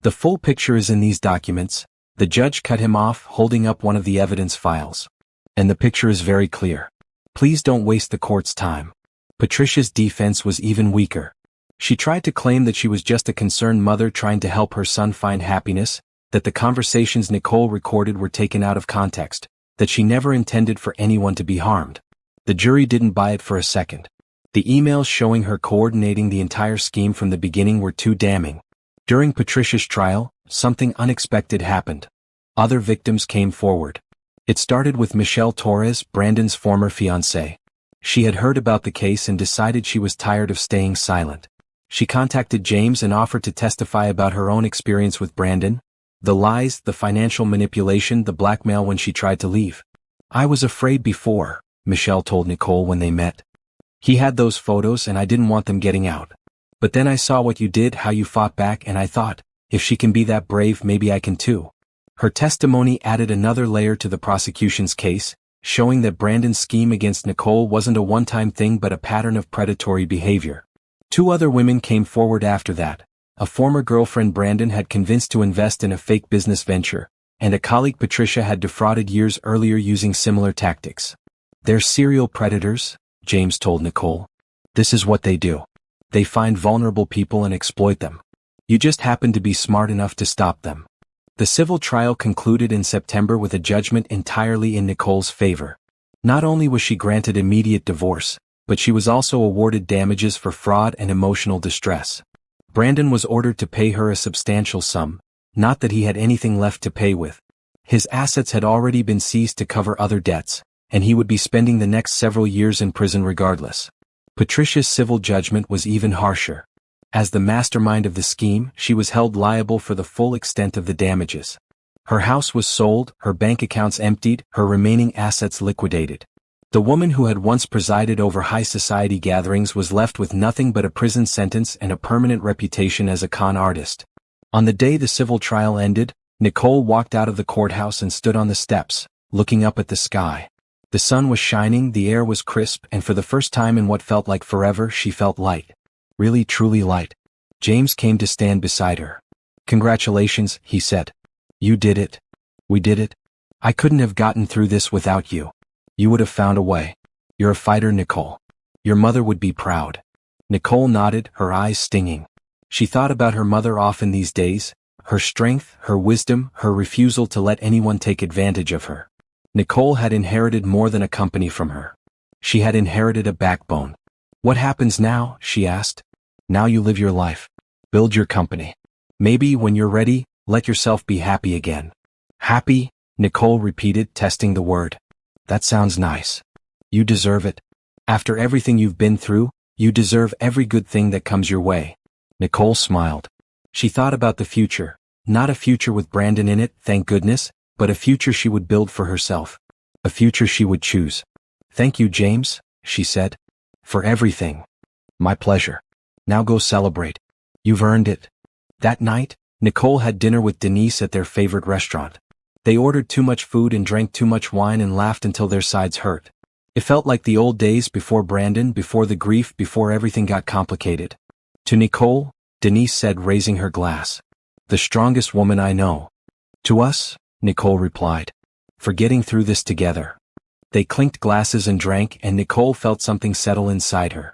"The full picture is in these documents." The judge cut him off, holding up one of the evidence files. "And the picture is very clear. Please don't waste the court's time." Patricia's defense was even weaker. She tried to claim that she was just a concerned mother trying to help her son find happiness, that the conversations Nicole recorded were taken out of context, that she never intended for anyone to be harmed. The jury didn't buy it for a second. The emails showing her coordinating the entire scheme from the beginning were too damning. During Patricia's trial, something unexpected happened. Other victims came forward. It started with Michelle Torres, Brandon's former fiancée. She had heard about the case and decided she was tired of staying silent. She contacted James and offered to testify about her own experience with Brandon, the lies, the financial manipulation, the blackmail when she tried to leave. "I was afraid before," Michelle told Nicole when they met. "He had those photos and I didn't want them getting out. But then I saw what you did, how you fought back, and I thought, if she can be that brave, maybe I can too." Her testimony added another layer to the prosecution's case, showing that Brandon's scheme against Nicole wasn't a one-time thing but a pattern of predatory behavior. 2 other women came forward after that. A former girlfriend Brandon had convinced to invest in a fake business venture, and a colleague Patricia had defrauded years earlier using similar tactics. "They're serial predators," James told Nicole. "This is what they do. They find vulnerable people and exploit them. You just happen to be smart enough to stop them." The civil trial concluded in September with a judgment entirely in Nicole's favor. Not only was she granted immediate divorce, but she was also awarded damages for fraud and emotional distress. Brandon was ordered to pay her a substantial sum, not that he had anything left to pay with. His assets had already been seized to cover other debts, and he would be spending the next several years in prison regardless. Patricia's civil judgment was even harsher. As the mastermind of the scheme, she was held liable for the full extent of the damages. Her house was sold, her bank accounts emptied, her remaining assets liquidated. The woman who had once presided over high society gatherings was left with nothing but a prison sentence and a permanent reputation as a con artist. On the day the civil trial ended, Nicole walked out of the courthouse and stood on the steps, looking up at the sky. The sun was shining, the air was crisp, and for the first time in what felt like forever, she felt light. Really, truly light. James came to stand beside her. "Congratulations," he said. "You did it. We did it. I couldn't have gotten through this without you. You would have found a way. You're a fighter, Nicole. Your mother would be proud." Nicole nodded, her eyes stinging. She thought about her mother often these days, her strength, her wisdom, her refusal to let anyone take advantage of her. Nicole had inherited more than a company from her. She had inherited a backbone. "What happens now?" she asked. "Now you live your life. Build your company. Maybe when you're ready, let yourself be happy again." "Happy?" Nicole repeated, testing the word. "That sounds nice. You deserve it. After everything you've been through, you deserve every good thing that comes your way." Nicole smiled. She thought about the future, not a future with Brandon in it, thank goodness, but a future she would build for herself. A future she would choose. "Thank you, James," she said. "For everything." "My pleasure. Now go celebrate. You've earned it." That night, Nicole had dinner with Denise at their favorite restaurant. They ordered too much food and drank too much wine and laughed until their sides hurt. It felt like the old days before Brandon, before the grief, before everything got complicated. To Nicole, Denise said, raising her glass. "The strongest woman I know." "To us," Nicole replied. "For getting through this together." They clinked glasses and drank, and Nicole felt something settle inside her.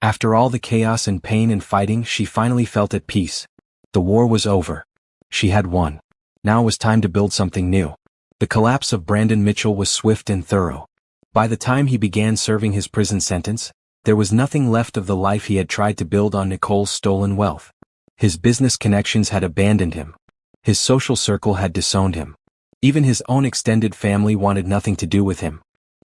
After all the chaos and pain and fighting, she finally felt at peace. The war was over. She had won. Now it was time to build something new. The collapse of Brandon Mitchell was swift and thorough. By the time he began serving his prison sentence, there was nothing left of the life he had tried to build on Nicole's stolen wealth. His business connections had abandoned him. His social circle had disowned him. Even his own extended family wanted nothing to do with him.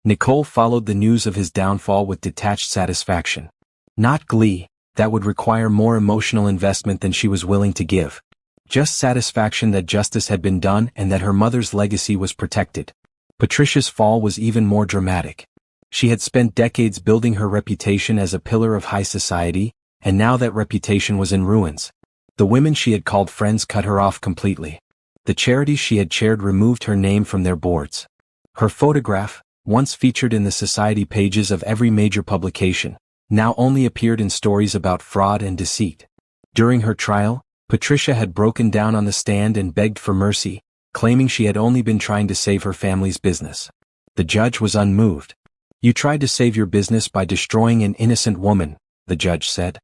Nicole followed the news of his downfall with detached satisfaction. Not glee, that would require more emotional investment than she was willing to give. Just satisfaction that justice had been done and that her mother's legacy was protected. Patricia's fall was even more dramatic. She had spent decades building her reputation as a pillar of high society, and now that reputation was in ruins. The women she had called friends cut her off completely. The charities she had chaired removed her name from their boards. Her photograph, once featured in the society pages of every major publication, now only appeared in stories about fraud and deceit. During her trial, Patricia had broken down on the stand and begged for mercy, claiming she had only been trying to save her family's business. The judge was unmoved. "You tried to save your business by destroying an innocent woman," the judge said.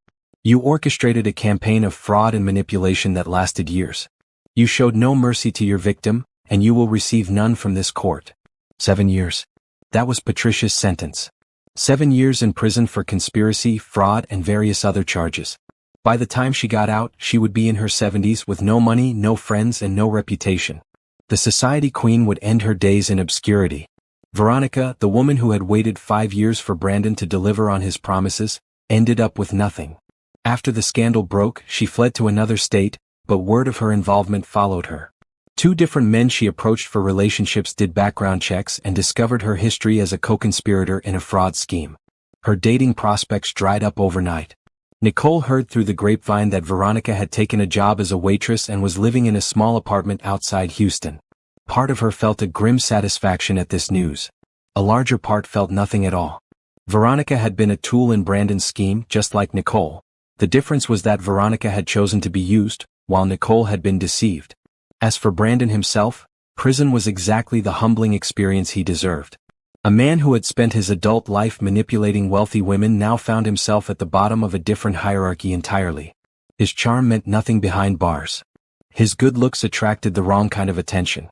"You orchestrated a campaign of fraud and manipulation that lasted years. You showed no mercy to your victim, and you will receive none from this court." 7 years. That was Patricia's sentence. 7 years in prison for conspiracy, fraud, and various other charges. By the time she got out, she would be in her 70s with no money, no friends, and no reputation. The society queen would end her days in obscurity. Veronica, the woman who had waited 5 years for Brandon to deliver on his promises, ended up with nothing. After the scandal broke, she fled to another state, but word of her involvement followed her. 2 different men she approached for relationships did background checks and discovered her history as a co-conspirator in a fraud scheme. Her dating prospects dried up overnight. Nicole heard through the grapevine that Veronica had taken a job as a waitress and was living in a small apartment outside Houston. Part of her felt a grim satisfaction at this news. A larger part felt nothing at all. Veronica had been a tool in Brandon's scheme, just like Nicole. The difference was that Veronica had chosen to be used, while Nicole had been deceived. As for Brandon himself, prison was exactly the humbling experience he deserved. A man who had spent his adult life manipulating wealthy women now found himself at the bottom of a different hierarchy entirely. His charm meant nothing behind bars. His good looks attracted the wrong kind of attention.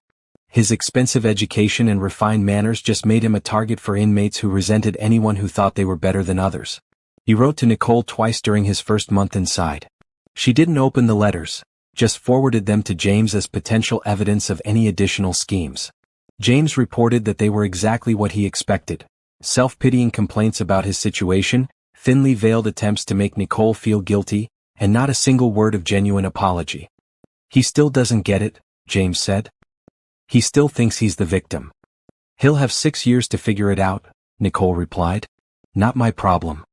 His expensive education and refined manners just made him a target for inmates who resented anyone who thought they were better than others. He wrote to Nicole twice during his first month inside. She didn't open the letters, just forwarded them to James as potential evidence of any additional schemes. James reported that they were exactly what he expected: self-pitying complaints about his situation, thinly veiled attempts to make Nicole feel guilty, and not a single word of genuine apology. "He still doesn't get it," James said. "He still thinks he's the victim." "He'll have 6 years to figure it out," Nicole replied. "Not my problem."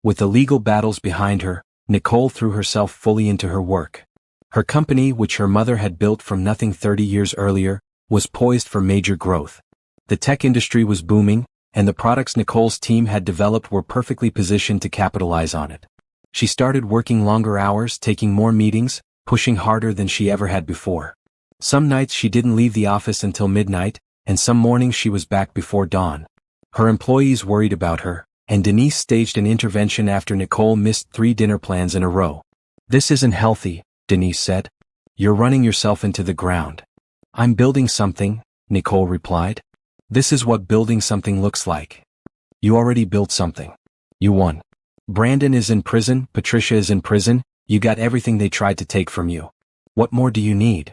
With the legal battles behind her, Nicole threw herself fully into her work. Her company, which her mother had built from nothing 30 years earlier, was poised for major growth. The tech industry was booming, and the products Nicole's team had developed were perfectly positioned to capitalize on it. She started working longer hours, taking more meetings, pushing harder than she ever had before. Some nights she didn't leave the office until midnight, and some mornings she was back before dawn. Her employees worried about her, and Denise staged an intervention after Nicole missed 3 dinner plans in a row. "This isn't healthy," Denise said. "You're running yourself into the ground." "I'm building something," Nicole replied. "This is what building something looks like." "You already built something. You won. Brandon is in prison, Patricia is in prison, you got everything they tried to take from you. What more do you need?"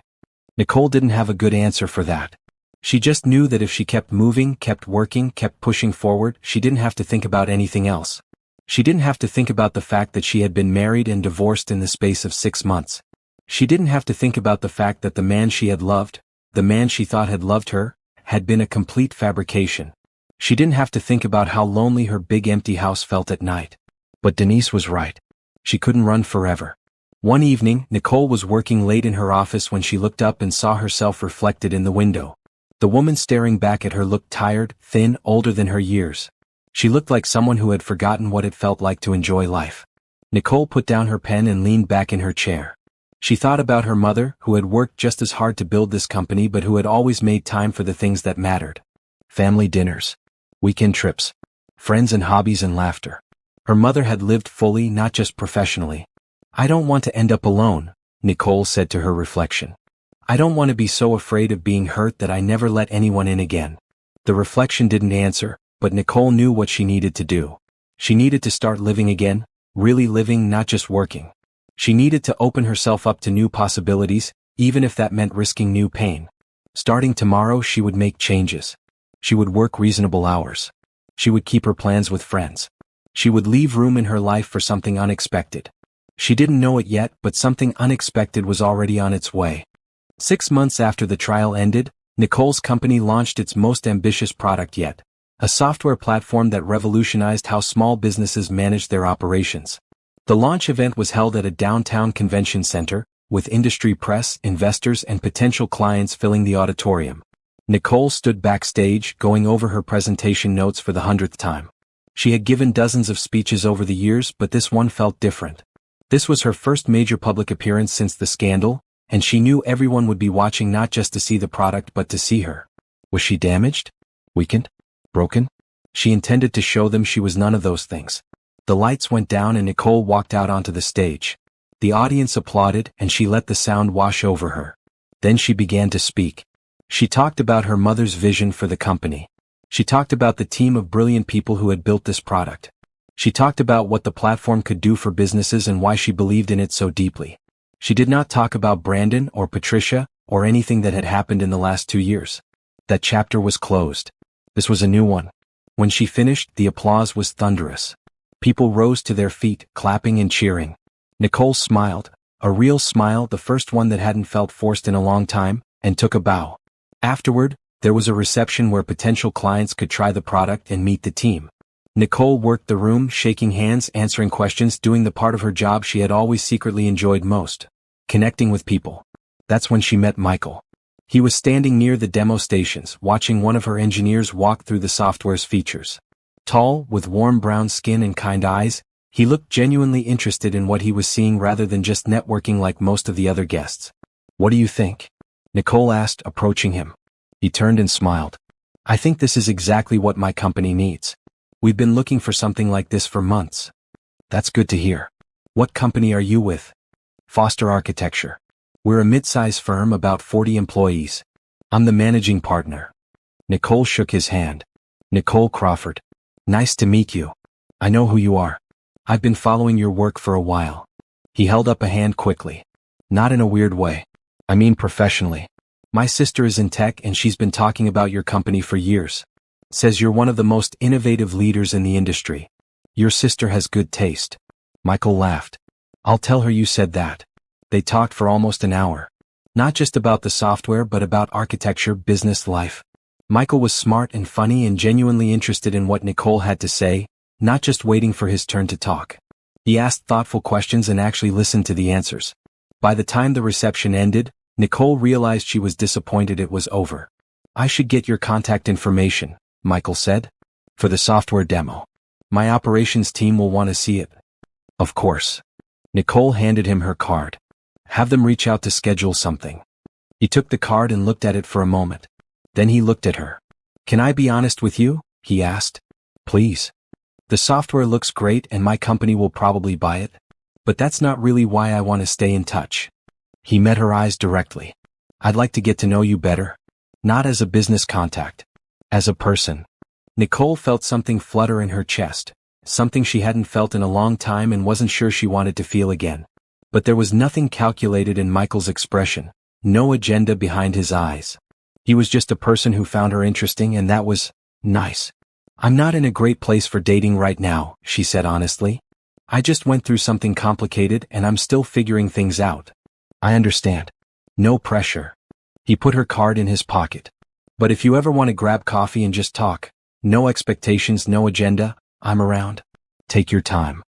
Nicole didn't have a good answer for that. She just knew that if she kept moving, kept working, kept pushing forward, she didn't have to think about anything else. She didn't have to think about the fact that she had been married and divorced in the space of 6 months. She didn't have to think about the fact that the man she had loved, the man she thought had loved her, had been a complete fabrication. She didn't have to think about how lonely her big empty house felt at night. But Denise was right. She couldn't run forever. One evening, Nicole was working late in her office when she looked up and saw herself reflected in the window. The woman staring back at her looked tired, thin, older than her years. She looked like someone who had forgotten what it felt like to enjoy life. Nicole put down her pen and leaned back in her chair. She thought about her mother, who had worked just as hard to build this company but who had always made time for the things that mattered. Family dinners, weekend trips, friends and hobbies and laughter. Her mother had lived fully, not just professionally. "I don't want to end up alone," Nicole said to her reflection. "I don't want to be so afraid of being hurt that I never let anyone in again." The reflection didn't answer, but Nicole knew what she needed to do. She needed to start living again, really living, not just working. She needed to open herself up to new possibilities, even if that meant risking new pain. Starting tomorrow, she would make changes. She would work reasonable hours. She would keep her plans with friends. She would leave room in her life for something unexpected. She didn't know it yet, but something unexpected was already on its way. 6 months after the trial ended, Nicole's company launched its most ambitious product yet, a software platform that revolutionized how small businesses managed their operations. The launch event was held at a downtown convention center, with industry press, investors, and potential clients filling the auditorium. Nicole stood backstage, going over her presentation notes for the 100th time. She had given dozens of speeches over the years, but this one felt different. This was her first major public appearance since the scandal, and she knew everyone would be watching not just to see the product but to see her. Was she damaged? Weakened? Broken? She intended to show them she was none of those things. The lights went down and Nicole walked out onto the stage. The audience applauded and she let the sound wash over her. Then she began to speak. She talked about her mother's vision for the company. She talked about the team of brilliant people who had built this product. She talked about what the platform could do for businesses and why she believed in it so deeply. She did not talk about Brandon or Patricia or anything that had happened in the last 2 years. That chapter was closed. This was a new one. When she finished, the applause was thunderous. People rose to their feet, clapping and cheering. Nicole smiled, a real smile, the first one that hadn't felt forced in a long time, and took a bow. Afterward, there was a reception where potential clients could try the product and meet the team. Nicole worked the room, shaking hands, answering questions, doing the part of her job she had always secretly enjoyed most: connecting with people. That's when she met Michael. He was standing near the demo stations, watching one of her engineers walk through the software's features. Tall, with warm brown skin and kind eyes, he looked genuinely interested in what he was seeing rather than just networking like most of the other guests. "What do you think?" Nicole asked, approaching him. He turned and smiled. "I think this is exactly what my company needs. We've been looking for something like this for months." "That's good to hear. What company are you with?" "Foster Architecture. We're a mid-size firm, about 40 employees. I'm the managing partner." Nicole shook his hand. "Nicole Crawford. Nice to meet you. I know who you are. I've been following your work for a while." He held up a hand quickly. "Not in a weird way. I mean professionally. My sister is in tech and she's been talking about your company for years. Says you're one of the most innovative leaders in the industry. Your sister has good taste." Michael laughed. "I'll tell her you said that." They talked for almost an hour. Not just about the software but about architecture, business, life. Michael was smart and funny and genuinely interested in what Nicole had to say, not just waiting for his turn to talk. He asked thoughtful questions and actually listened to the answers. By the time the reception ended, Nicole realized she was disappointed it was over. "I should get your contact information," Michael said. "For the software demo. My operations team will want to see it." "Of course." Nicole handed him her card. "Have them reach out to schedule something." He took the card and looked at it for a moment. Then he looked at her. "Can I be honest with you?" he asked. "Please." "The software looks great and my company will probably buy it. But that's not really why I want to stay in touch." He met her eyes directly. "I'd like to get to know you better. Not as a business contact. As a person." Nicole felt something flutter in her chest, something she hadn't felt in a long time and wasn't sure she wanted to feel again. But there was nothing calculated in Michael's expression, no agenda behind his eyes. He was just a person who found her interesting, and that was nice. "I'm not in a great place for dating right now," she said honestly. "I just went through something complicated and I'm still figuring things out." "I understand. No pressure." He put her card in his pocket. "But if you ever want to grab coffee and just talk, no expectations, no agenda, I'm around. Take your time."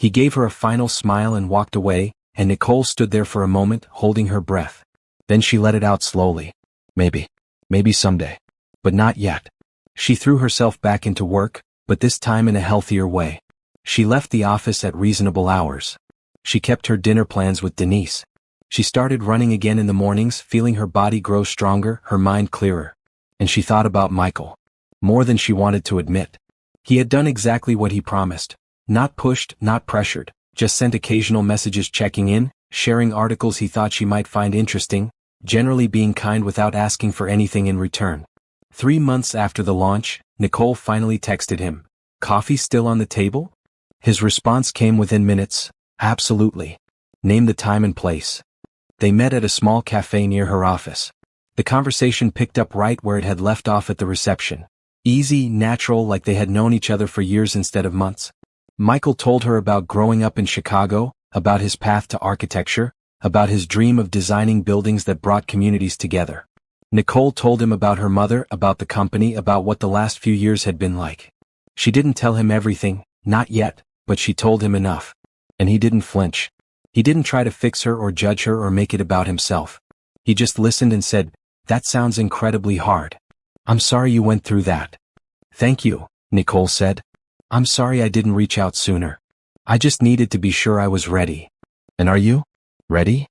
He gave her a final smile and walked away, and Nicole stood there for a moment, holding her breath. Then she let it out slowly. Maybe someday. But not yet. She threw herself back into work, but this time in a healthier way. She left the office at reasonable hours. She kept her dinner plans with Denise. She started running again in the mornings, feeling her body grow stronger, her mind clearer. And she thought about Michael. More than she wanted to admit. He had done exactly what he promised. Not pushed, not pressured, just sent occasional messages checking in, sharing articles he thought she might find interesting, generally being kind without asking for anything in return. 3 months after the launch, Nicole finally texted him, "Coffee still on the table?" His response came within minutes, "Absolutely. Name the time and place." They met at a small cafe near her office. The conversation picked up right where it had left off at the reception. Easy, natural, like they had known each other for years instead of months. Michael told her about growing up in Chicago, about his path to architecture, about his dream of designing buildings that brought communities together. Nicole told him about her mother, about the company, about what the last few years had been like. She didn't tell him everything, not yet, but she told him enough. And he didn't flinch. He didn't try to fix her or judge her or make it about himself. He just listened and said, "That sounds incredibly hard. I'm sorry you went through that." "Thank you," Nicole said. "I'm sorry I didn't reach out sooner. I just needed to be sure I was ready." "And are you? Ready?"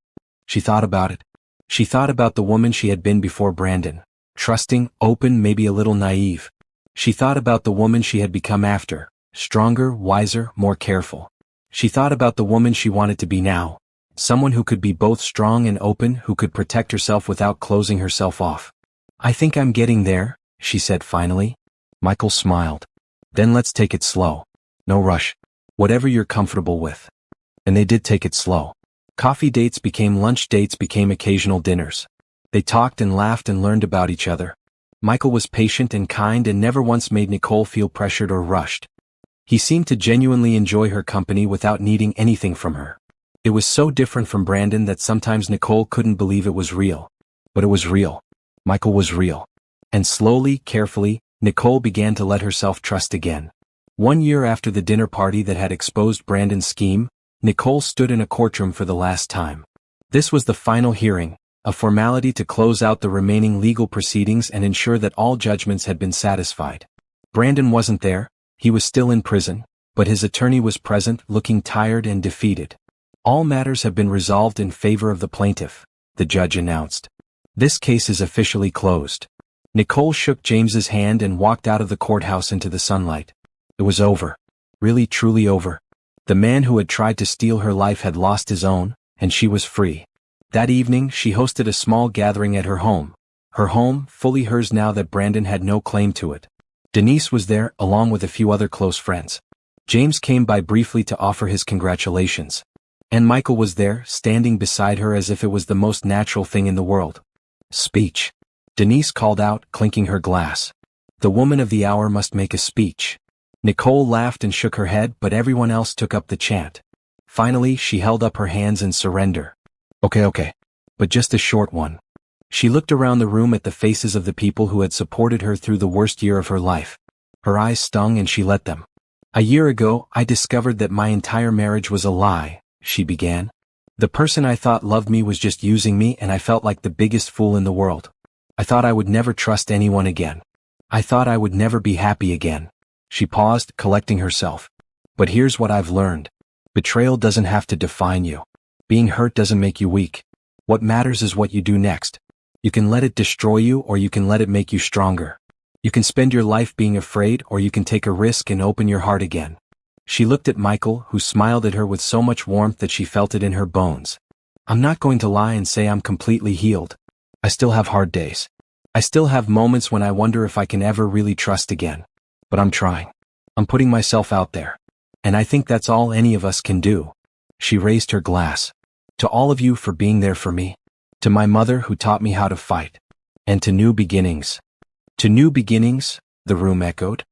She thought about it. She thought about the woman she had been before Brandon. Trusting, open, maybe a little naive. She thought about the woman she had become after. Stronger, wiser, more careful. She thought about the woman she wanted to be now. Someone who could be both strong and open, who could protect herself without closing herself off. "I think I'm getting there," she said finally. Michael smiled. "Then let's take it slow. No rush. Whatever you're comfortable with." And they did take it slow. Coffee dates became lunch dates, became occasional dinners. They talked and laughed and learned about each other. Michael was patient and kind and never once made Nicole feel pressured or rushed. He seemed to genuinely enjoy her company without needing anything from her. It was so different from Brandon that sometimes Nicole couldn't believe it was real. But it was real. Michael was real. And slowly, carefully, Nicole began to let herself trust again. 1 year after the dinner party that had exposed Brandon's scheme, Nicole stood in a courtroom for the last time. This was the final hearing, a formality to close out the remaining legal proceedings and ensure that all judgments had been satisfied. Brandon wasn't there, he was still in prison, but his attorney was present, looking tired and defeated. All matters have been resolved in favor of the plaintiff, the judge announced. This case is officially closed. Nicole shook James's hand and walked out of the courthouse into the sunlight. It was over. Really truly over. The man who had tried to steal her life had lost his own, and she was free. That evening she hosted a small gathering at her home. Her home, fully hers now that Brandon had no claim to it. Denise was there, along with a few other close friends. James came by briefly to offer his congratulations. And Michael was there, standing beside her as if it was the most natural thing in the world. Speech. Denise called out, clinking her glass. The woman of the hour must make a speech. Nicole laughed and shook her head, but everyone else took up the chant. Finally, she held up her hands in surrender. Okay. But just a short one. She looked around the room at the faces of the people who had supported her through the worst year of her life. Her eyes stung and she let them. A year ago, I discovered that my entire marriage was a lie, she began. The person I thought loved me was just using me and I felt like the biggest fool in the world. I thought I would never trust anyone again. I thought I would never be happy again. She paused, collecting herself. But here's what I've learned. Betrayal doesn't have to define you. Being hurt doesn't make you weak. What matters is what you do next. You can let it destroy you or you can let it make you stronger. You can spend your life being afraid or you can take a risk and open your heart again. She looked at Michael, who smiled at her with so much warmth that she felt it in her bones. I'm not going to lie and say I'm completely healed. I still have hard days. I still have moments when I wonder if I can ever really trust again. But I'm trying. I'm putting myself out there. And I think that's all any of us can do. She raised her glass. To all of you for being there for me. To my mother who taught me how to fight. And to new beginnings. To new beginnings, the room echoed.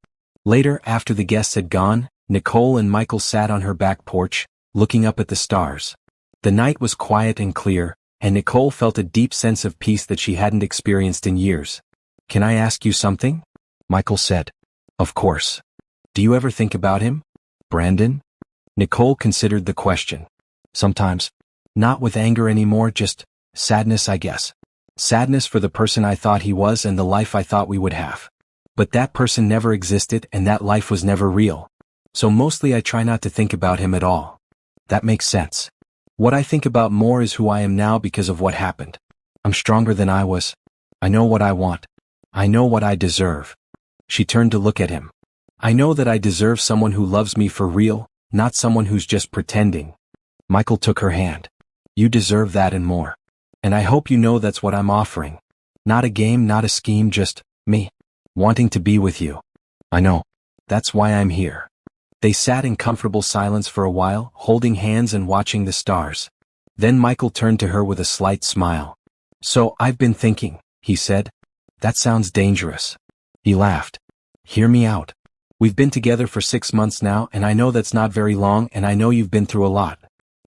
Later, after the guests had gone, Nicole and Michael sat on her back porch, looking up at the stars. The night was quiet and clear, and Nicole felt a deep sense of peace that she hadn't experienced in years. Can I ask you something? Michael said. Of course. Do you ever think about him? Brandon? Nicole considered the question. Sometimes. Not with anger anymore, just sadness, I guess. Sadness for the person I thought he was and the life I thought we would have. But that person never existed and that life was never real. So mostly I try not to think about him at all. That makes sense. What I think about more is who I am now because of what happened. I'm stronger than I was. I know what I want. I know what I deserve. She turned to look at him. I know that I deserve someone who loves me for real, not someone who's just pretending. Michael took her hand. You deserve that and more. And I hope you know that's what I'm offering. Not a game, not a scheme, just me. Wanting to be with you. I know. That's why I'm here. They sat in comfortable silence for a while, holding hands and watching the stars. Then Michael turned to her with a slight smile. So, I've been thinking, he said. That sounds dangerous. He laughed. Hear me out. We've been together for 6 months now and I know that's not very long and I know you've been through a lot.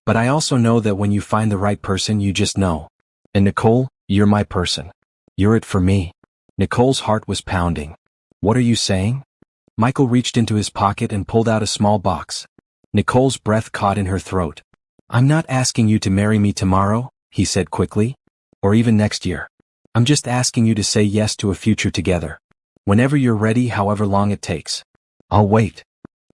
But I also know that when you find the right person you just know. And Nicole, you're my person. You're it for me. Nicole's heart was pounding. What are you saying? Michael reached into his pocket and pulled out a small box. Nicole's breath caught in her throat. I'm not asking you to marry me tomorrow, he said quickly. Or even next year. I'm just asking you to say yes to a future together. Whenever you're ready, however long it takes. I'll wait.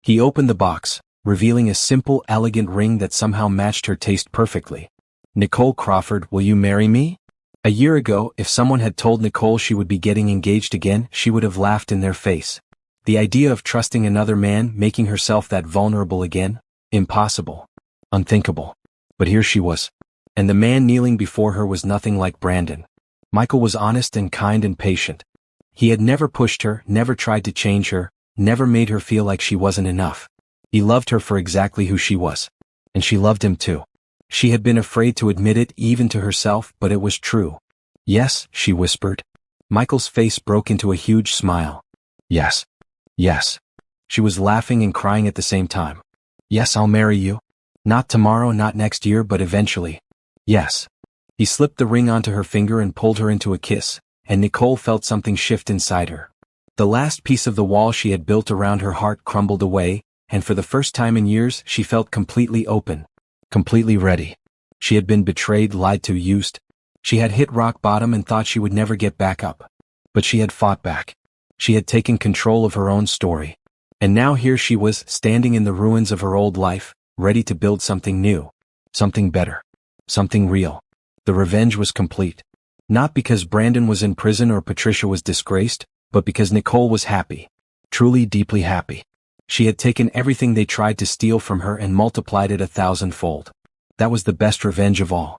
He opened the box, revealing a simple, elegant ring that somehow matched her taste perfectly. Nicole Crawford, will you marry me? A year ago, if someone had told Nicole she would be getting engaged again, she would have laughed in their face. The idea of trusting another man, making herself that vulnerable again? Impossible. Unthinkable. But here she was. And the man kneeling before her was nothing like Brandon. Michael was honest and kind and patient. He had never pushed her, never tried to change her, never made her feel like she wasn't enough. He loved her for exactly who she was. And she loved him too. She had been afraid to admit it even to herself, but it was true. Yes, she whispered. Michael's face broke into a huge smile. Yes. Yes. She was laughing and crying at the same time. Yes, I'll marry you. Not tomorrow, not next year, but eventually. Yes. He slipped the ring onto her finger and pulled her into a kiss, and Nicole felt something shift inside her. The last piece of the wall she had built around her heart crumbled away, and for the first time in years she felt completely open. Completely ready. She had been betrayed, lied to, used. She had hit rock bottom and thought she would never get back up. But she had fought back. She had taken control of her own story. And now here she was, standing in the ruins of her old life, ready to build something new. Something better. Something real. The revenge was complete. Not because Brandon was in prison or Patricia was disgraced, but because Nicole was happy. Truly, deeply happy. She had taken everything they tried to steal from her and multiplied it 1,000-fold. That was the best revenge of all.